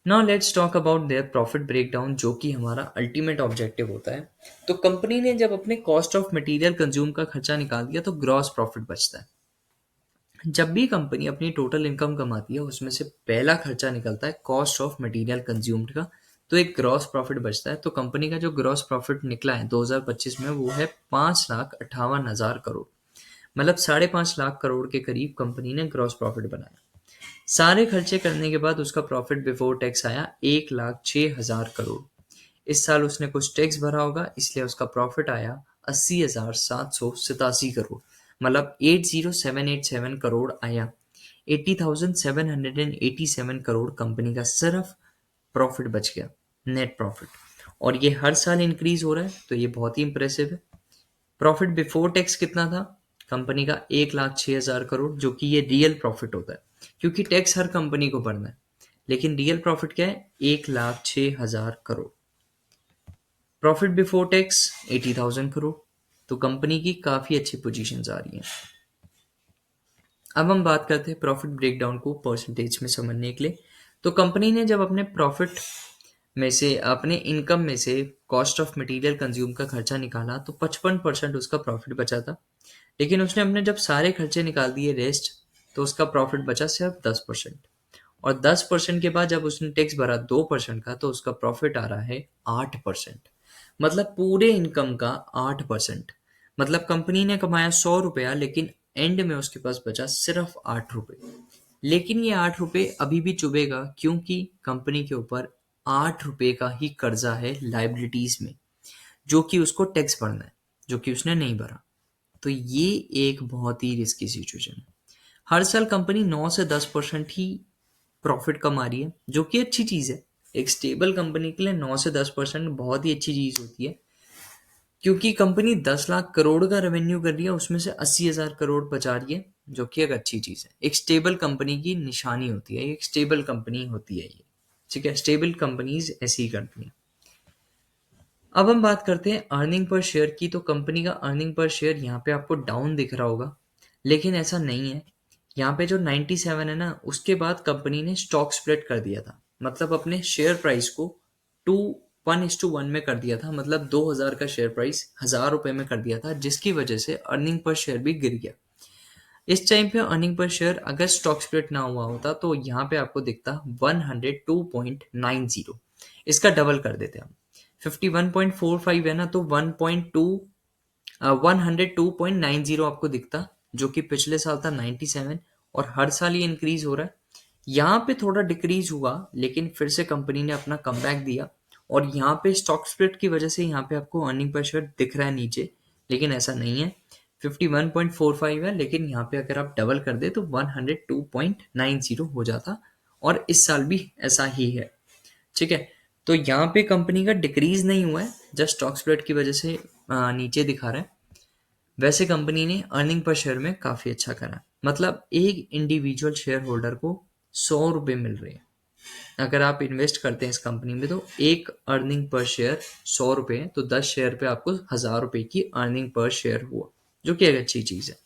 Now let's talk about their profit breakdown, जो कि हमारा अल्टीमेट ऑब्जेक्टिव होता है। तो कंपनी ने जब अपने कॉस्ट ऑफ मटेरियल कंज्यूम का खर्चा निकाल दिया, तो ग्रॉस प्रॉफिट बचता है। जब भी कंपनी अपनी टोटल इनकम कमाती है, उसमें से पहला खर्चा निकलता है कॉस्ट ऑफ मटेरियल कंज्यूम्ड का, तो एक ग्रॉस प्रॉफिट बचता है। तो कंपनी का जो ग्रॉस प्रॉफिट निकला है 2025 में, वो है 5,58,000 करोड़। मतलब 5.5 लाख करोड़ के करीब कंपनी ने ग्रॉस प्रॉफिट बनाया। सारे खर्चे करने के बाद उसका प्रॉफिट बिफोर टैक्स आया 1,06,000 करोड़। इस साल उसने कुछ टैक्स भरा होगा, इसलिए उसका प्रॉफिट आया 80,787 करोड़। मतलब 80,787 करोड़ आया। 80,787 करोड़ कंपनी का सिर्फ प्रॉफिट बच गया, नेट प्रॉफिट। और ये हर साल इंक्रीज हो रहा है, तो ये बहुत ही इंप्रेसिव है। प्रॉफिट बिफोर टैक्स कितना था, कंपनी का 1,06,000 करोड़, जो कि ये रियल प्रॉफिट होता है, क्योंकि टैक्स हर कंपनी को भरना है, लेकिन रियल प्रॉफिट क्या है? 1,06,000 crore. Profit before tax 80,000 crore. तो कंपनी की काफी अच्छी पोजीशन आ रही है। अब हम बात करते हैं प्रॉफिट ब्रेकडाउन को परसेंटेज में समझने के लिए। तो कंपनी ने जब अपने प्रॉफिट में से, अपने इनकम में से कॉस्ट ऑफ मटेरियल कंज्यूम का खर्चा निकाला तो 55% उसका प्रॉफिट बचा था। लेकिन उसने अपने जब सारे खर्चे निकाल दिए रेस्ट, तो उसका प्रॉफिट बचा सिर्फ 10%। और 10% के बाद जब उसने टैक्स भरा 2% का, तो उसका प्रॉफिट आ रहा है 8%। मतलब पूरे इनकम का 8%। मतलब कंपनी ने कमाया 100 रुपया, लेकिन एंड में उसके पास बचा सिर्फ 8 रुपये। लेकिन ये 8 रुपये अभी भी चुभेगा, क्योंकि कंपनी के ऊपर 8 रुपये का ही कर्जा है लाइबिलिटीज में, जो कि उसको टैक्स भरना है, जो कि उसने नहीं भरा। तो ये एक बहुत ही रिस्की सिचुएशन है। हर साल कंपनी 9 से 10% ही प्रॉफिट कमा रही है, जो कि अच्छी चीज़ है। एक स्टेबल कंपनी के लिए 9 से 10% बहुत ही अच्छी चीज़ होती है, क्योंकि कंपनी 10 लाख करोड़ का रेवेन्यू कर रही है, उसमें से 80,000 करोड़ बचा रही है, जो कि एक अच्छी चीज़ है। एक स्टेबल कंपनी की निशानी होती है, एक स्टेबल कंपनी होती है ये। ठीक है, स्टेबल कंपनीज ऐसी ही करती हैं। अब हम बात करते हैं अर्निंग पर शेयर की। तो कंपनी का अर्निंग पर शेयर यहाँ पे आपको डाउन दिख रहा होगा, लेकिन ऐसा नहीं है। यहाँ पे जो 97 है ना, उसके बाद कंपनी ने स्टॉक स्प्लिट कर दिया था, मतलब अपने शेयर प्राइस को 1:1 में कर दिया था। मतलब 2,000 का शेयर प्राइस 1,000 रुपए में कर दिया था, जिसकी वजह से अर्निंग पर शेयर भी गिर गया। इस टाइम पे अर्निंग पर शेयर अगर स्टॉक स्प्लिट ना हुआ होता, तो यहाँ पे आपको दिखता 102.90। इसका डबल कर देते हम, 51.45 है ना, तो 102.90 आपको दिखता, जो कि पिछले साल था 97। और हर साल ये इंक्रीज हो रहा है। यहाँ पे थोड़ा डिक्रीज हुआ, लेकिन फिर से कंपनी ने अपना कमबैक दिया, और यहाँ पे स्टॉक स्प्लिट की वजह से यहाँ पे आपको अर्निंग पर शेयर दिख रहा है नीचे, लेकिन ऐसा नहीं है। 51.45 है, लेकिन यहाँ पे अगर आप डबल कर दे तो 102.90 हो जाता, और इस साल भी ऐसा ही है। ठीक है, तो यहाँ पे कंपनी का डिक्रीज नहीं हुआ है, जस्ट स्टॉक स्प्लिट की वजह से नीचे दिखा रहा है। वैसे कंपनी ने अर्निंग पर शेयर में काफी अच्छा करा, मतलब एक इंडिविजुअल शेयर होल्डर को 100 रुपये मिल रहे हैं। अगर आप इन्वेस्ट करते हैं इस कंपनी में, तो एक अर्निंग पर शेयर 100 रुपये है, तो 10 शेयर पे आपको 1,000 रुपये की अर्निंग पर शेयर हुआ, जो कि एक अच्छी चीज है।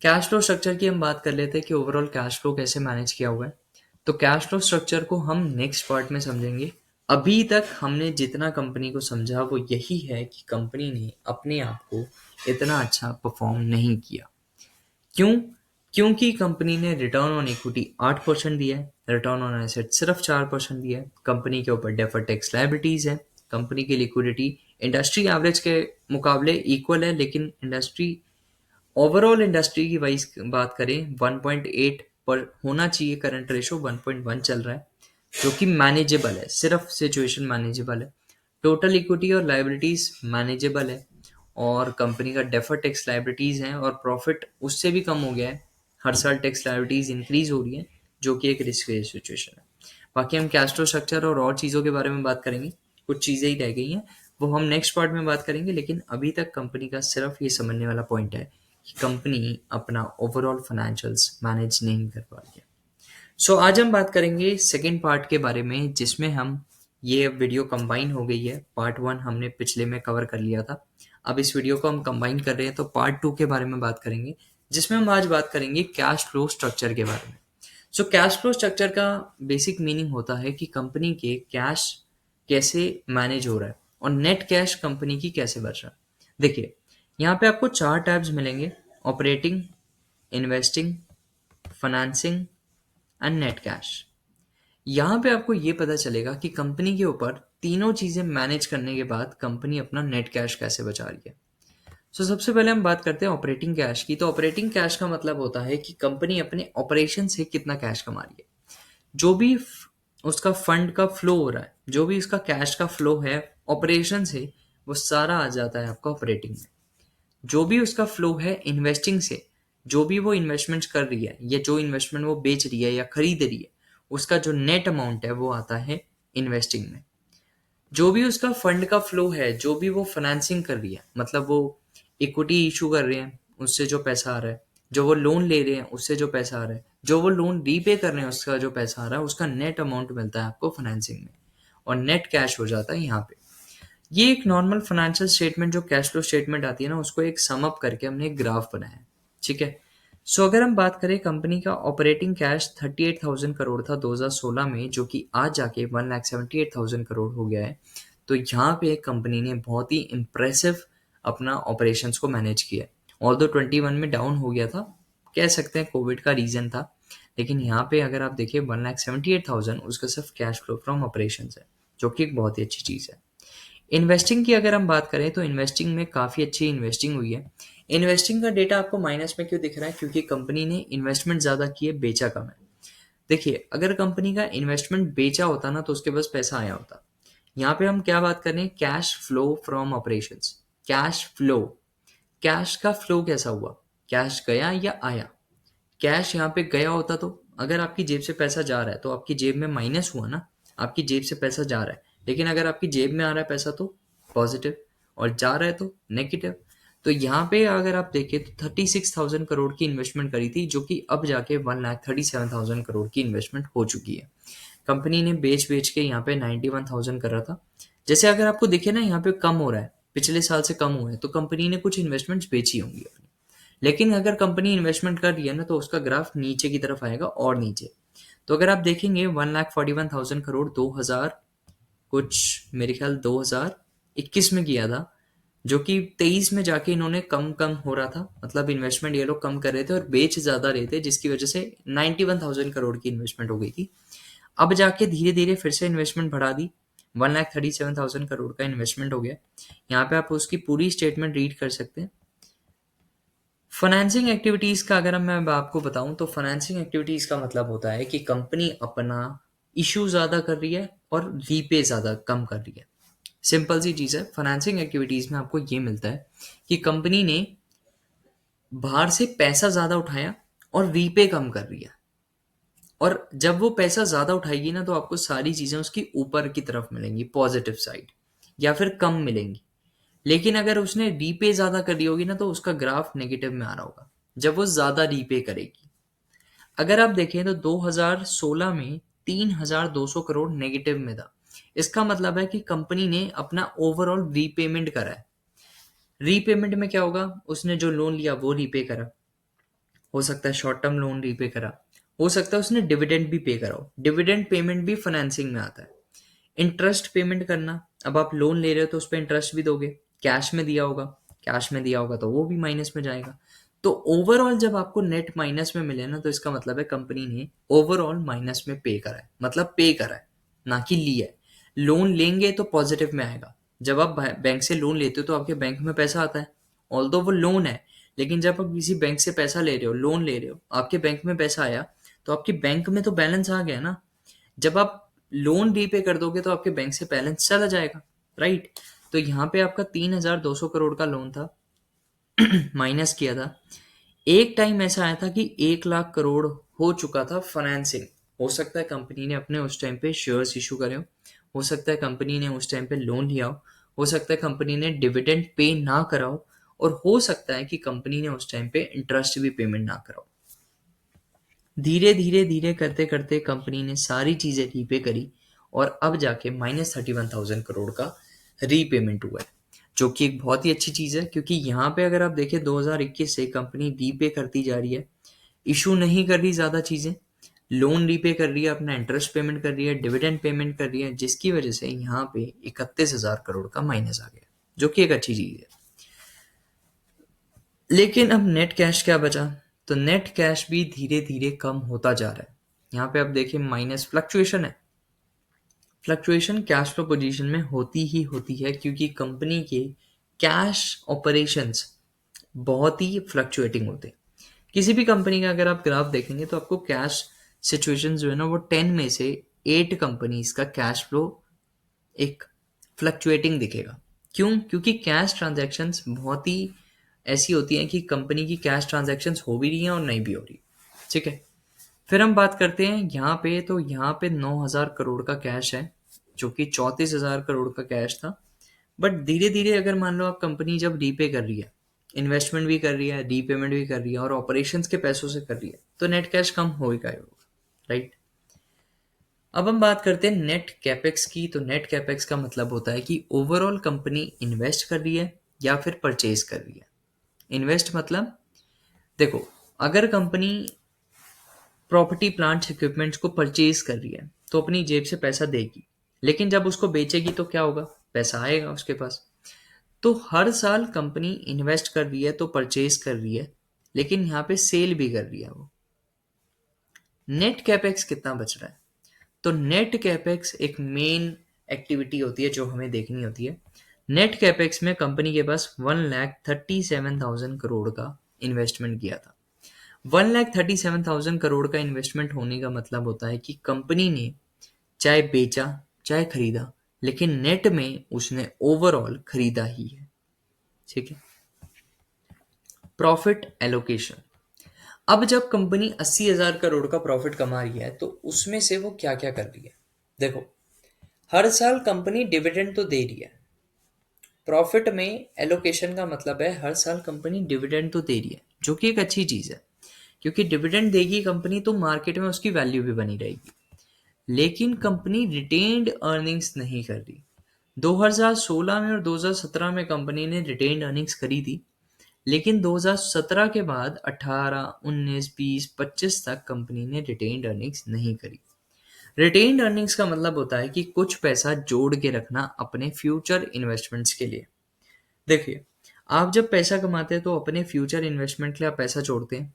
कैश फ्लो स्ट्रक्चर की हम बात कर लेते हैं कि ओवरऑल कैश फ्लो कैसे मैनेज किया हुआ है। तो कैश फ्लो स्ट्रक्चर को हम नेक्स्ट पार्ट में समझेंगे। अभी तक हमने जितना कंपनी को समझा वो यही है कि कंपनी ने अपने आप को इतना अच्छा परफॉर्म नहीं किया। क्यों? क्योंकि कंपनी ने रिटर्न ऑन इक्विटी 8% दिया है, रिटर्न ऑन एसेट सिर्फ 4% दिया है, कंपनी के ऊपर डेफर्ड टैक्स लायबिलिटीज है, कंपनी की लिक्विडिटी इंडस्ट्री एवरेज के मुकाबले इक्वल है, लेकिन इंडस्ट्री, ओवरऑल इंडस्ट्री की वाइज बात करें 1.8 पर होना चाहिए, करंट रेशो 1.1 चल रहा है, जो कि मैनेजेबल है, सिर्फ सिचुएशन मैनेजेबल है। टोटल इक्विटी और लाइबिलिटीज मैनेजेबल है, और कंपनी का डेफर टैक्स लाइबिलिटीज हैं, और प्रॉफिट उससे भी कम हो गया है। हर साल टैक्स लाइबिलिटीज इंक्रीज हो रही है, जो कि एक रिस्की सिचुएशन है। बाकी हम कैश फ्लो स्ट्रक्चर और चीज़ों के बारे में बात करेंगे, कुछ चीज़ें ही रह गई हैं, वो हम नेक्स्ट पार्ट में बात करेंगे। लेकिन अभी तक कंपनी का सिर्फ ये समझने वाला पॉइंट है कि कंपनी अपना ओवरऑल फाइनेंशियल्स मैनेज नहीं कर पा रही है। सो आज हम बात करेंगे सेकेंड पार्ट के बारे में, जिसमें हम, ये वीडियो कंबाइन हो गई है, पार्ट 1 हमने पिछले में कवर कर लिया था, अब इस वीडियो को हम कंबाइन कर रहे हैं, तो पार्ट 2 के बारे में बात करेंगे, जिसमें हम आज बात करेंगे कैश फ्लो स्ट्रक्चर के बारे में। सो कैश फ्लो स्ट्रक्चर का बेसिक मीनिंग होता है कि कंपनी के कैश कैसे मैनेज हो रहा है, और नेट कैश कंपनी की कैसे बच रहा है। देखिए, यहाँ पे आपको 4 टैब्स मिलेंगे: operating, investing, financing and net cash. यहाँ पे आपको ये पता चलेगा कि कंपनी के ऊपर तीनों चीजें मैनेज करने के बाद कंपनी अपना नेट कैश कैसे बचा रही है। सबसे पहले हम बात करते हैं ऑपरेटिंग कैश की। तो ऑपरेटिंग कैश का मतलब होता है कि कंपनी अपने ऑपरेशन से कितना कैश कमा रही है। जो भी उसका फंड का फ्लो हो रहा है, जो भी उसका कैश का फ्लो है ऑपरेशन से, वो सारा आ जाता है आपका ऑपरेटिंग में। जो भी उसका फ्लो है इन्वेस्टिंग से, जो भी वो इन्वेस्टमेंट्स कर रही है, या जो इन्वेस्टमेंट वो बेच रही है या खरीद रही है, उसका जो नेट अमाउंट है वो आता है इन्वेस्टिंग में। जो भी उसका फंड का फ्लो है, जो भी वो फाइनेंसिंग कर रही है, मतलब वो इक्विटी इशू कर रहे हैं उससे जो पैसा आ रहा है, जो वो लोन ले रहे हैं उससे जो पैसा आ रहा है, जो वो लोन रीपे कर रहे हैं उसका जो पैसा आ रहा है, उसका नेट अमाउंट मिलता है आपको फाइनेंसिंग में, और नेट कैश हो जाता है यहाँ पे। ये एक नॉर्मल फाइनेंशियल स्टेटमेंट जो कैश फ्लो स्टेटमेंट आती है ना, उसको एक सम अप करके हमने एक ग्राफ बनाया है। ठीक है। सो अगर हम बात करें कंपनी का ऑपरेटिंग कैश 38,000 करोड़ था 2016 में, जो कि आज जाके 1,78,000 करोड़ हो गया है। तो यहाँ पे कंपनी ने बहुत ही इम्प्रेसिव अपना ऑपरेशंस को मैनेज किया है। ऑल्दो 21 में डाउन हो गया था, कह सकते हैं कोविड का रीजन था, लेकिन यहाँ पे अगर आप देखिए 1,78,000 उसका सिर्फ कैश फ्लो फ्रॉम ऑपरेशन है, जो कि एक बहुत ही अच्छी चीज़ है। इन्वेस्टिंग की अगर हम बात करें तो इन्वेस्टिंग में काफ़ी अच्छी इन्वेस्टिंग हुई है। इन्वेस्टिंग का डेटा आपको माइनस में क्यों दिख रहा है? क्योंकि कंपनी ने इन्वेस्टमेंट ज़्यादा की है, बेचा कम है। देखिए, अगर कंपनी का इन्वेस्टमेंट बेचा होता ना तो उसके पास पैसा आया होता। यहाँ पे हम क्या बात कर रहे हैं? Cash flow from operations. Cash flow, cash का फ्लो कैसा हुआ? कैश गया या आया? कैश यहाँ पे गया होता तो अगर आपकी जेब से पैसा जा रहा है तो आपकी जेब में माइनस हुआ ना, आपकी जेब से पैसा जा रहा है। लेकिन अगर आपकी जेब में आ रहा है पैसा तो पॉजिटिव, और जा रहा है तो नेगेटिव। तो यहाँ पे अगर आप देखें तो 36,000 करोड़ की इन्वेस्टमेंट करी थी, जो कि अब जाके 1,37,000 करोड़ की इन्वेस्टमेंट हो चुकी है। कंपनी ने बेच बेच के यहाँ पे 91,000 कर रहा था। जैसे अगर आपको दिखे ना यहाँ पे कम हो रहा है, पिछले साल से कम हुआ है, तो कंपनी ने कुछ इन्वेस्टमेंट्स बेची होंगी अपनी। लेकिन अगर कंपनी इन्वेस्टमेंट कर रही है ना तो उसका ग्राफ नीचे की तरफ आएगा और नीचे। तो अगर आप देखेंगे 1,41,000 करोड़ 2000 कुछ, मेरे ख्याल 2021 में किया था, जो कि 23 में जाके इन्होंने कम कम हो रहा था, मतलब इन्वेस्टमेंट ये लोग कम कर रहे थे और बेच ज्यादा रहे थे, जिसकी वजह से 91,000 करोड़ की इन्वेस्टमेंट हो गई थी। अब जाके धीरे धीरे फिर से इन्वेस्टमेंट बढ़ा दी, 1,37,000 करोड़ का इन्वेस्टमेंट हो गया। यहाँ पे आप उसकी पूरी स्टेटमेंट रीड कर सकते हैं। फाइनेंसिंग एक्टिविटीज का अगर मैं आपको बताऊं तो फाइनेंसिंग एक्टिविटीज का मतलब होता है कि कंपनी अपना इशू ज्यादा कर रही है और रीपे ज्यादा कम कर रही है। सिंपल सी चीज है, फाइनेंसिंग एक्टिविटीज में आपको ये मिलता है कि कंपनी ने बाहर से पैसा ज्यादा उठाया और रीपे कम कर रही है। और जब वो पैसा ज्यादा उठाएगी ना तो आपको सारी चीजें उसकी ऊपर की तरफ मिलेंगी, पॉजिटिव साइड, या फिर कम मिलेंगी। लेकिन अगर उसने रीपे ज्यादा करी होगी ना तो उसका ग्राफ नेगेटिव में आ रहा होगा, जब वो ज्यादा रीपे करेगी। अगर आप देखें तो 2016 में 3,200 करोड़ नेगेटिव में था। इसका मतलब है कि कंपनी ने अपना ओवरऑल रीपेमेंट करा है। रीपेमेंट में क्या होगा? उसने जो लोन लिया वो रीपे करा, हो सकता है शॉर्ट टर्म लोन रीपे करा, हो सकता है उसने डिविडेंड भी पे करा हो। डिविडेंड पेमेंट भी फाइनेंसिंग में आता है। इंटरेस्ट पेमेंट करना, अब आप लोन ले रहे हो तो उस पर इंटरेस्ट भी दोगे, कैश में दिया होगा, कैश में दिया होगा तो वो भी माइनस में जाएगा। तो ओवरऑल जब आपको नेट माइनस में मिले ना तो इसका मतलब है कंपनी ने ओवरऑल माइनस में पे करा है, मतलब पे करा है, ना कि लिया है। लोन लेंगे तो पॉजिटिव में आएगा। जब आप बैंक से लोन लेते हो तो आपके बैंक में पैसा आता है, ऑल्दो वो लोन है। लेकिन जब आप किसी बैंक से पैसा ले रहे हो, लोन ले रहे हो, आपके बैंक में पैसा आया, तो आपके बैंक में तो बैलेंस आ गया ना। जब आप लोन रीपे कर दोगे तो आपके बैंक से बैलेंस चला जाएगा, राइट। तो यहाँ पे आपका 3,200 करोड़ का लोन था, माइनस किया था। एक टाइम ऐसा आया था कि 1 लाख करोड़ हो चुका था फाइनेंसिंग। हो सकता है कंपनी ने अपने उस टाइम पे शेयर्स इशू करे हो सकता है कंपनी ने उस टाइम पे लोन लिया हो सकता है कंपनी ने डिविडेंड पे ना करा हो, और हो सकता है कि कंपनी ने उस टाइम पे इंटरेस्ट भी पेमेंट ना करा हो। धीरे धीरे धीरे करते करते कंपनी ने सारी चीजें रीपे करी, और अब जाके -31,000 करोड़ का रीपेमेंट हुआ है, जो कि एक बहुत ही अच्छी चीज है। क्योंकि यहाँ पे अगर आप देखें 2021 से कंपनी रीपे करती जा रही है, इशू नहीं कर रही ज्यादा चीजें, लोन रीपे कर रही है, अपना इंटरेस्ट पेमेंट कर रही है, डिविडेंड पेमेंट कर रही है, जिसकी वजह से यहाँ पे 31,000 करोड़ का माइनस आ गया, जो कि एक अच्छी चीज है। लेकिन अब नेट कैश क्या बचा? तो नेट कैश भी धीरे धीरे कम होता जा रहा है। यहाँ पे आप देखिए माइनस फ्लक्चुएशन है। फ्लक्चुएशन कैश फ्लो पोजीशन में होती ही होती है, क्योंकि कंपनी के कैश ऑपरेशंस बहुत ही फ्लक्चुएटिंग होते हैं। किसी भी कंपनी का अगर आप ग्राफ देखेंगे तो आपको कैश सिचुएशन जो है ना वो 10 में से 8 कंपनीज का कैश फ्लो एक फ्लक्चुएटिंग दिखेगा। क्यों? क्योंकि कैश ट्रांजैक्शंस बहुत ही ऐसी होती हैं कि कंपनी की कैश ट्रांजैक्शंस हो भी रही हैं और नहीं भी हो रही। ठीक है। फिर हम बात करते हैं यहाँ पे, तो यहाँ पे 9,000 करोड़ का कैश है, जो कि 34,000 करोड़ का कैश था। बट धीरे धीरे अगर मान लो आप कंपनी जब रीपे कर रही है, इन्वेस्टमेंट भी कर रही है, रीपेमेंट भी कर रही है और ऑपरेशंस के पैसों से कर रही है, तो नेट कैश कम होगा ही होगा, राइट। अब हम बात करते हैं नेट कैपेक्स की। तो नेट कैपेक्स का मतलब होता है कि ओवरऑल कंपनी इन्वेस्ट कर रही है या फिर परचेज कर रही है। इन्वेस्ट मतलब, देखो, अगर कंपनी प्रॉपर्टी प्लांट इक्विपमेंट्स को परचेज कर रही है तो अपनी जेब से पैसा देगी, लेकिन जब उसको बेचेगी तो क्या होगा, पैसा आएगा उसके पास। तो हर साल कंपनी इन्वेस्ट कर रही है तो परचेज कर रही है, लेकिन यहाँ पे सेल भी कर रही है वो। नेट कैपेक्स कितना बच रहा है? तो नेट कैपेक्स एक मेन एक्टिविटी होती है जो हमें देखनी होती है। नेट कैपेक्स में कंपनी के पास 1,37,000 करोड़ का इन्वेस्टमेंट किया था। 1,37,000 करोड़ का इन्वेस्टमेंट होने का मतलब होता है कि कंपनी ने चाहे बेचा चाहे खरीदा, लेकिन नेट में उसने ओवरऑल खरीदा ही है। ठीक है। Profit allocation. अब जब कंपनी 80,000 करोड़ का प्रॉफिट कमा रही है तो उसमें से वो क्या क्या कर रही है? देखो, हर साल कंपनी डिविडेंड तो दे रही है। प्रॉफिट में एलोकेशन का मतलब है हर साल कंपनी डिविडेंड तो दे रही है, जो कि एक अच्छी चीज है, क्योंकि डिविडेंड देगी कंपनी तो मार्केट में उसकी वैल्यू भी बनी रहेगी। लेकिन कंपनी रिटेन्ड अर्निंग्स नहीं कर रही। 2016 में और 2017 में कंपनी ने रिटेन्ड अर्निंग्स करी थी, लेकिन 2017 के बाद 18, 19, 20, 25 तक कंपनी ने रिटेन्ड अर्निंग्स नहीं करी। रिटेन्ड अर्निंग्स का मतलब होता है कि कुछ पैसा जोड़ के रखना अपने फ्यूचर इन्वेस्टमेंट्स के लिए। देखिए, आप जब पैसा कमाते हैं तो अपने फ्यूचर इन्वेस्टमेंट के लिए आप पैसा जोड़ते हैं।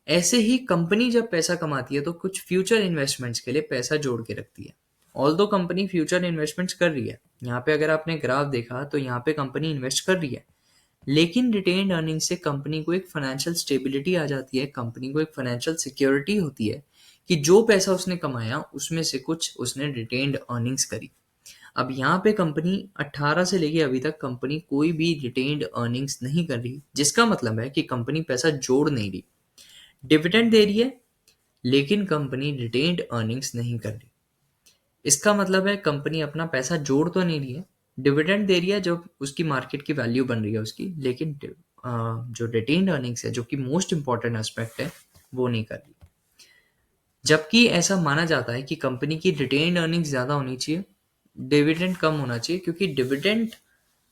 ऐसे ही कंपनी जब पैसा कमाती है तो कुछ फ्यूचर इन्वेस्टमेंट्स के लिए पैसा जोड़ के रखती है। ऑल्दो कंपनी फ्यूचर इन्वेस्टमेंट्स कर रही है, यहाँ पे अगर आपने ग्राफ देखा तो यहाँ पे कंपनी इन्वेस्ट कर रही है, लेकिन रिटेन्ड अर्निंग से कंपनी को एक फाइनेंशियल स्टेबिलिटी आ जाती है, कंपनी को एक फाइनेंशियल सिक्योरिटी होती है कि जो पैसा उसने कमाया उसमें से कुछ उसने रिटेन्ड अर्निंग्स करी। अब यहाँ पे कंपनी 18 से लेके अभी तक कंपनी कोई भी रिटेन्ड अर्निंग्स नहीं कर रही, जिसका मतलब है कि कंपनी पैसा जोड़ नहीं रही। डिविडेंड दे रही है लेकिन कंपनी रिटेन्ड अर्निंग्स नहीं कर रही। इसका मतलब है कंपनी अपना पैसा जोड़ तो नहीं रही है, डिविडेंड दे रही है जो उसकी मार्केट की वैल्यू बन रही है उसकी, लेकिन जो रिटेन्ड अर्निंग्स है, जो कि मोस्ट इंपॉर्टेंट एस्पेक्ट है, वो नहीं कर रही। जबकि ऐसा माना जाता है कि कंपनी की रिटेन्ड अर्निंग्स ज़्यादा होनी चाहिए, डिविडेंड कम होना चाहिए, क्योंकि डिविडेंड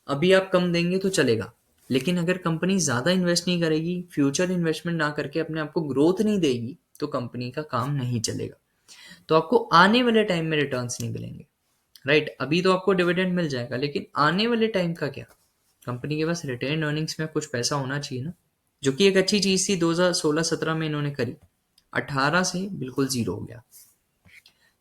अभी आप कम देंगे तो चलेगा, लेकिन अगर कंपनी ज़्यादा इन्वेस्ट नहीं करेगी, फ्यूचर इन्वेस्टमेंट ना करके अपने आप को ग्रोथ नहीं देगी, तो कंपनी का काम नहीं चलेगा। तो आपको आने वाले टाइम में रिटर्न्स नहीं मिलेंगे, राइट। अभी तो आपको डिविडेंड मिल जाएगा, लेकिन आने वाले टाइम का क्या? कंपनी के पास रिटेन अर्निंग्स में कुछ पैसा होना चाहिए ना, जो कि एक अच्छी चीज़ थी 2016-17 में इन्होंने करी। 18 से बिल्कुल जीरो हो गया।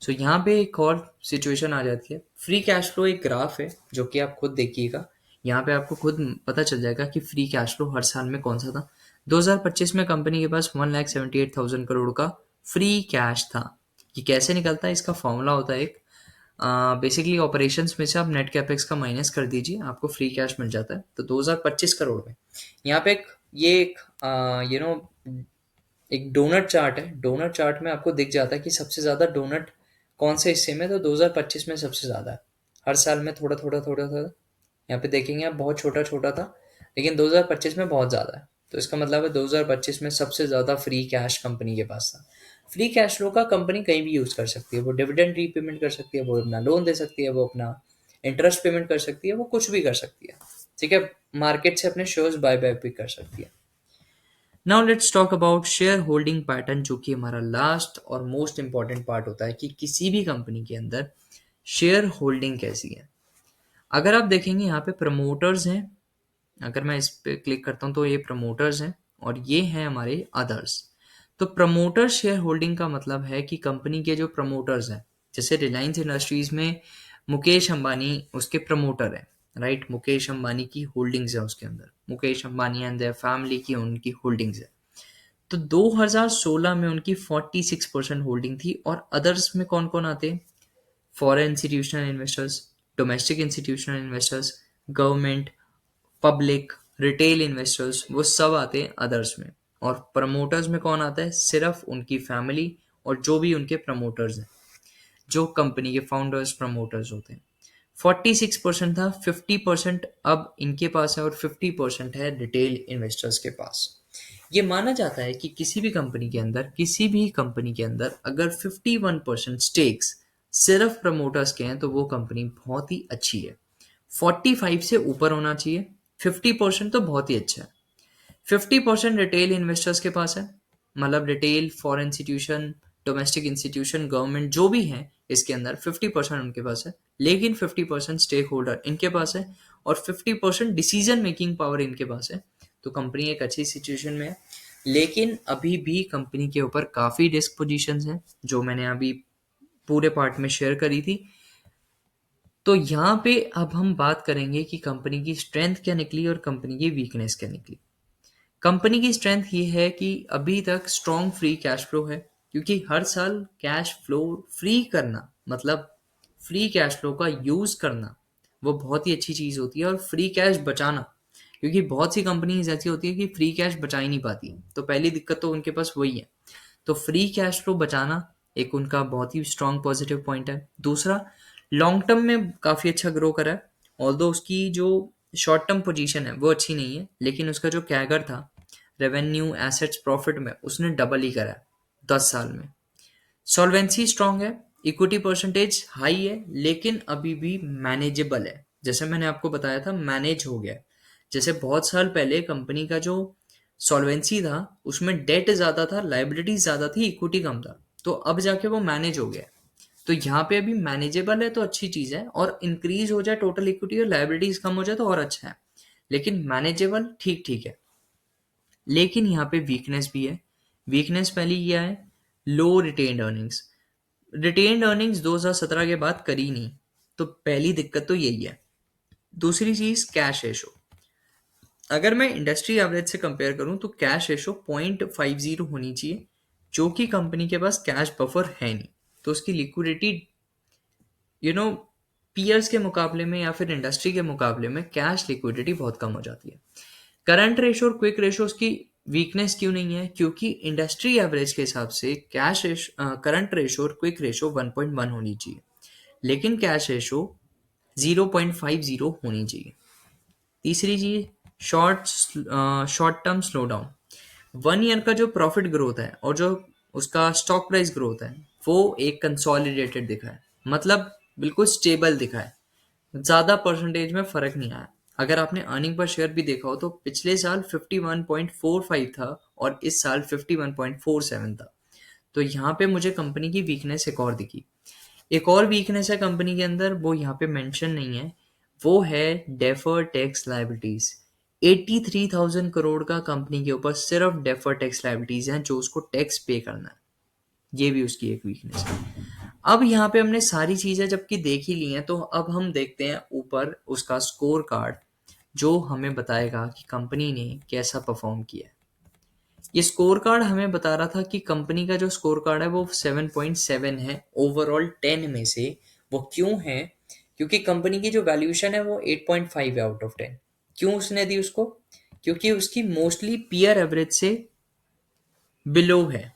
सो यहाँ पे एक और सिचुएशन आ जाती है। फ्री कैश फ्लो एक ग्राफ है जो कि आप खुद देखिएगा, यहाँ पे आपको खुद पता चल जाएगा कि फ्री कैश फ्लो हर साल में कौन सा था। 2025 में कंपनी के पास 1,78,000 करोड़ का फ्री कैश था। ये कैसे निकलता है? इसका फॉर्मूला होता है एक, बेसिकली ऑपरेशंस में से आप नेट कैपेक्स का माइनस कर दीजिए, आपको फ्री कैश मिल जाता है। तो 2025 करोड़ में यहाँ पे एक एक डोनट चार्ट है। डोनट चार्ट में आपको दिख जाता है कि सबसे ज़्यादा डोनट कौन से हिस्से में, तो 2025 में सबसे ज़्यादा है। हर साल में थोड़ा थोड़ा थोड़ा थोड़ा, यहाँ पे देखेंगे आप, बहुत छोटा छोटा था, लेकिन 2025 में बहुत ज़्यादा है। तो इसका मतलब है 2025 में सबसे ज़्यादा फ्री कैश कंपनी के पास था। फ्री कैश फ्लो का कंपनी कहीं भी यूज़ कर सकती है। वो डिविडेंड रीपेमेंट कर सकती है, वो अपना लोन दे सकती है, वो अपना इंटरेस्ट पेमेंट कर सकती है, वो कुछ भी कर सकती है। ठीक है, मार्केट से अपने शेयर्स बाय बाय भी कर सकती है। Now let's talk about share holding pattern, जो कि हमारा लास्ट और मोस्ट इंपॉर्टेंट पार्ट होता है कि किसी भी कंपनी के अंदर शेयर होल्डिंग कैसी है। अगर आप देखेंगे यहाँ पे प्रमोटर्स हैं, अगर मैं इस पे क्लिक करता हूँ तो ये प्रमोटर्स हैं और ये हैं हमारे अदर्स। तो प्रमोटर शेयर होल्डिंग का मतलब है कि कंपनी के जो प्रमोटर्स हैं, जैसे रिलायंस इंडस्ट्रीज में मुकेश अंबानी उसके प्रमोटर हैं, राइट। मुकेश अंबानी की होल्डिंग्स है उसके अंदर, Mukesh Ambani and their family की उनकी होल्डिंग्स है। तो 2016 में उनकी 46% होल्डिंग थी। और अदर्स में कौन कौन आते हैं? Foreign institutional investors, domestic institutional investors, government, public, retail investors, वो सब आते हैं अदर्स में। और प्रमोटर्स में कौन आता है? सिर्फ उनकी फैमिली और जो भी उनके प्रमोटर्स हैं, जो कंपनी के फाउंडर्स प्रमोटर्स होते हैं। 46% था, 50% अब इनके पास है और 50% है रिटेल इन्वेस्टर्स के पास। ये माना जाता है कि किसी भी कंपनी के अंदर अगर 51% स्टेक्स सिर्फ प्रमोटर्स के हैं तो वो कंपनी बहुत ही अच्छी है। 45 से ऊपर होना चाहिए, 50% तो बहुत ही अच्छा है। 50% रिटेल इन्वेस्टर्स के पास है, मतलब retail, foreign institution, domestic institution, government जो भी है इसके अंदर 50% उनके पास है। लेकिन 50% स्टेक होल्डर इनके पास है और 50% डिसीजन मेकिंग पावर इनके पास है। तो कंपनी एक अच्छी सिचुएशन में है, लेकिन अभी भी कंपनी के ऊपर काफ़ी रिस्क पोजीशंस हैं जो मैंने अभी पूरे पार्ट में शेयर करी थी। तो यहाँ पे अब हम बात करेंगे कि कंपनी की स्ट्रेंथ क्या निकली और कंपनी की वीकनेस क्या निकली। कंपनी की स्ट्रेंथ ये है कि अभी तक स्ट्रॉन्ग फ्री कैश फ्लो है, क्योंकि हर साल कैश फ्लो फ्री करना, मतलब फ्री कैश फ्लो का यूज़ करना, वो बहुत ही अच्छी चीज़ होती है। और फ्री कैश बचाना, क्योंकि बहुत सी कंपनीज ऐसी होती है कि फ्री कैश बचा ही नहीं पाती, तो पहली दिक्कत तो उनके पास वही है। तो फ्री कैश फ्लो बचाना एक उनका बहुत ही स्ट्रॉन्ग पॉजिटिव पॉइंट है। दूसरा, लॉन्ग टर्म में काफ़ी अच्छा ग्रो करा है। ऑल्दो उसकी जो शॉर्ट टर्म पोजीशन है वो अच्छी नहीं है, लेकिन उसका जो कैगर था रेवेन्यू, एसेट्स, प्रॉफिट में, उसने डबल ही करा है 10 साल में। सॉल्वेंसी स्ट्रांग है, इक्विटी परसेंटेज हाई है, लेकिन अभी भी मैनेजेबल है। जैसे मैंने आपको बताया था, मैनेज हो गया है। जैसे बहुत साल पहले कंपनी का जो सॉल्वेंसी था उसमें डेट ज़्यादा था, लाइबिलिटीज ज़्यादा थी, इक्विटी कम था, तो अब जाके वो मैनेज हो गया। तो यहाँ पे अभी मैनेजेबल है तो अच्छी चीज़ है, और इंक्रीज हो जाए टोटल इक्विटी और लाइबिलिटीज कम हो जाए तो और अच्छा है, लेकिन मैनेजेबल ठीक ठीक है। लेकिन यहाँ पे वीकनेस भी है। वीकनेस पहली क्या है? लो रिटेन्ड अर्निंग्स। रिटेन्ड अर्निंग्स 2017 के बाद करी नहीं, तो पहली दिक्कत तो यही है। दूसरी चीज, कैश रेशो। अगर मैं इंडस्ट्री एवरेज से कंपेयर करूं तो कैश रेशो 0.50 होनी चाहिए, जो कि कंपनी के पास कैश बफर है नहीं, तो उसकी लिक्विडिटी यू नो पीयर्स के मुकाबले में या फिर इंडस्ट्री के मुकाबले में कैश लिक्विडिटी बहुत कम हो जाती है। करंट रेशो और क्विक रेशोज की वीकनेस क्यों नहीं है? क्योंकि इंडस्ट्री एवरेज के हिसाब से कैश करंट रेशो और क्विक रेशो 1.1 होनी चाहिए, लेकिन कैश रेशो 0.50 होनी चाहिए। तीसरी चीज, short term slow down. 1 year का जो प्रॉफिट ग्रोथ है और जो उसका स्टॉक प्राइस ग्रोथ है वो एक कंसोलिडेटेड दिखा है, मतलब बिल्कुल स्टेबल दिखा है, ज़्यादा परसेंटेज में फ़र्क नहीं आया। अगर आपने अर्निंग पर शेयर भी देखा हो तो पिछले साल 51.45 था और इस साल 51.47 था। तो यहाँ पे मुझे कंपनी की वीकनेस एक और दिखी। एक और वीकनेस है कंपनी के अंदर, वो यहाँ पे मेंशन नहीं है, वो है डेफर्ड टैक्स लायबिलिटीज। 83,000 करोड़ का कंपनी के ऊपर सिर्फ डेफर्ड टैक्स लायबिलिटीज हैं जो उसको टैक्स पे करना है। ये भी उसकी एक वीकनेस है। अब यहाँ पे हमने सारी चीजें जबकि देख ही ली हैं, तो अब हम देखते हैं ऊपर उसका स्कोर कार्ड, जो हमें बताएगा कि कंपनी ने कैसा परफॉर्म किया है। ये स्कोर कार्ड हमें बता रहा था कि कंपनी का जो स्कोर कार्ड है वो 7.7 है ओवरऑल 10 में से। वो क्यों है? क्योंकि कंपनी की जो वैल्यूएशन है वो 8.5 है आउट ऑफ 10। क्यों उसने दी उसको? क्योंकि उसकी मोस्टली पीयर एवरेज से बिलो है,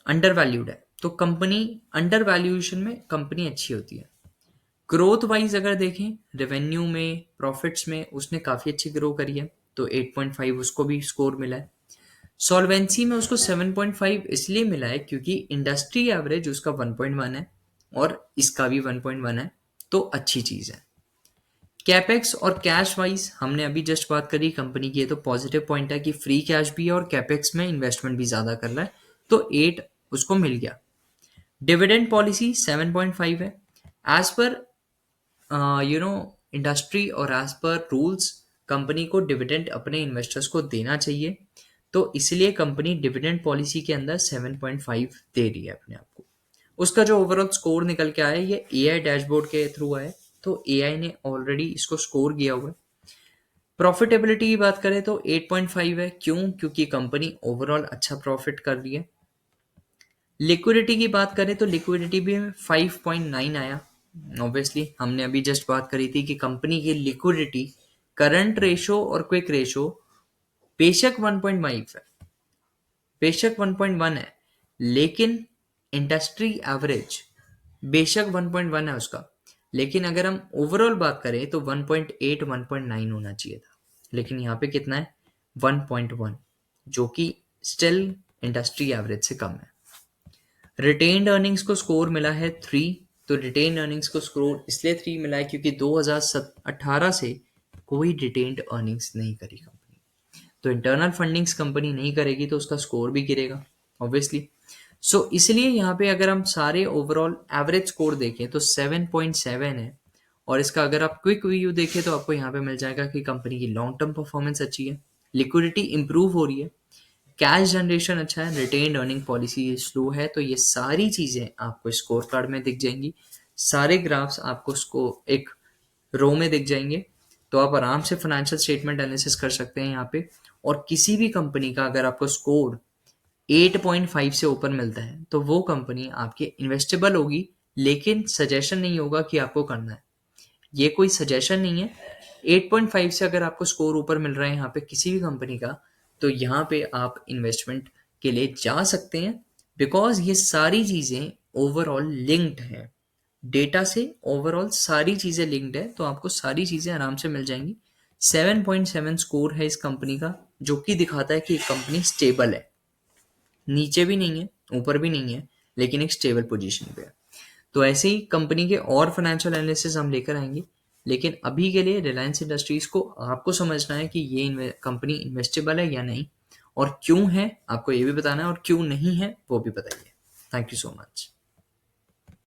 अंडर वैल्यूड है। तो कंपनी अंडर वैल्यूएशन में कंपनी अच्छी होती है। ग्रोथ वाइज अगर देखें, रेवेन्यू में, प्रॉफिट्स में उसने काफ़ी अच्छी ग्रो करी है, तो 8.5 उसको भी स्कोर मिला है। सॉल्वेंसी में उसको 7.5 इसलिए मिला है क्योंकि इंडस्ट्री एवरेज उसका 1.1 है और इसका भी 1.1 है, तो अच्छी चीज़ है। कैपेक्स और कैश वाइज हमने अभी जस्ट बात करी कंपनी की, ये तो पॉजिटिव पॉइंट है कि फ्री कैश भी है और कैपेक्स में इन्वेस्टमेंट भी ज़्यादा कर रहा है, तो 8 उसको मिल गया। डिविडेंड पॉलिसी 7.5 है। एज पर इंडस्ट्री और एज पर रूल्स कंपनी को डिविडेंड अपने इन्वेस्टर्स को देना चाहिए, तो इसलिए कंपनी डिविडेंड पॉलिसी के अंदर 7.5 दे रही है अपने आप को। उसका जो ओवरऑल स्कोर निकल के आया है ये एआई डैशबोर्ड के थ्रू आया है, तो एआई ने ऑलरेडी इसको स्कोर किया हुआ है। प्रॉफिटेबिलिटी की बात करें तो 8.5 है। क्यों? क्योंकि कंपनी ओवरऑल अच्छा प्रॉफिट कर रही है। लिक्विडिटी की बात करें तो लिक्विडिटी भी 5.9 आया। ऑब्वियसली हमने अभी जस्ट बात करी थी कि कंपनी की लिक्विडिटी, करंट रेशो और क्विक रेशो बेशक 1.5 है, बेशक 1.1 है, लेकिन इंडस्ट्री एवरेज बेशक 1.1 है उसका, लेकिन अगर हम ओवरऑल बात करें तो 1.8 1.9 होना चाहिए था, लेकिन यहाँ पे कितना है 1.1, जो कि स्टिल इंडस्ट्री एवरेज से कम है। रिटेन्ड अर्निंग्स को स्कोर मिला है 3। तो रिटेन्ड अर्निंग्स को स्कोर इसलिए 3 मिला है क्योंकि 2018 से कोई रिटेन्ड अर्निंग्स नहीं करी कंपनी, तो इंटरनल फंडिंग्स कंपनी नहीं करेगी तो उसका स्कोर भी गिरेगा ऑब्वियसली। सो इसलिए यहाँ पे अगर हम सारे ओवरऑल एवरेज स्कोर देखें तो 7.7 है, और इसका अगर आप क्विक व्यू देखें तो आपको यहाँ पे मिल जाएगा कि कंपनी की लॉन्ग टर्म परफॉर्मेंस अच्छी है, लिक्विडिटी इंप्रूव हो रही है, कैश जनरेशन अच्छा है, रिटेन्ड अर्निंग पॉलिसी स्लो है। तो ये सारी चीज़ें आपको स्कोर कार्ड में दिख जाएंगी, सारे ग्राफ्स आपको एक रो में दिख जाएंगे। तो आप आराम से फाइनेंशियल स्टेटमेंट एनालिसिस कर सकते हैं यहाँ पे, और किसी भी कंपनी का अगर आपको स्कोर 8.5 से ऊपर मिलता है तो वो कंपनी आपके इन्वेस्टेबल होगी, लेकिन सजेशन नहीं होगा कि आपको करना है, ये कोई सजेशन नहीं है। 8.5 से अगर आपको स्कोर ऊपर मिल रहा है यहाँ पे किसी भी कंपनी का, तो यहाँ पे आप इन्वेस्टमेंट के लिए जा सकते हैं, बिकॉज ये सारी चीज़ें ओवरऑल लिंक्ड हैं डेटा से, ओवरऑल सारी चीज़ें लिंक्ड है, तो आपको सारी चीज़ें आराम से मिल जाएंगी। 7.7 स्कोर है इस कंपनी का, जो कि दिखाता है कि कंपनी स्टेबल है, नीचे भी नहीं है ऊपर भी नहीं है, लेकिन एक स्टेबल पोजीशन पे है। तो ऐसे ही कंपनी के और फाइनेंशियल एनालिसिस हम लेकर आएंगे, लेकिन अभी के लिए रिलायंस इंडस्ट्रीज को आपको समझना है कि ये कंपनी इन्वेस्टेबल है या नहीं, और क्यों है आपको ये भी बताना है, और क्यों नहीं है वो भी बताइए। Thank you so much.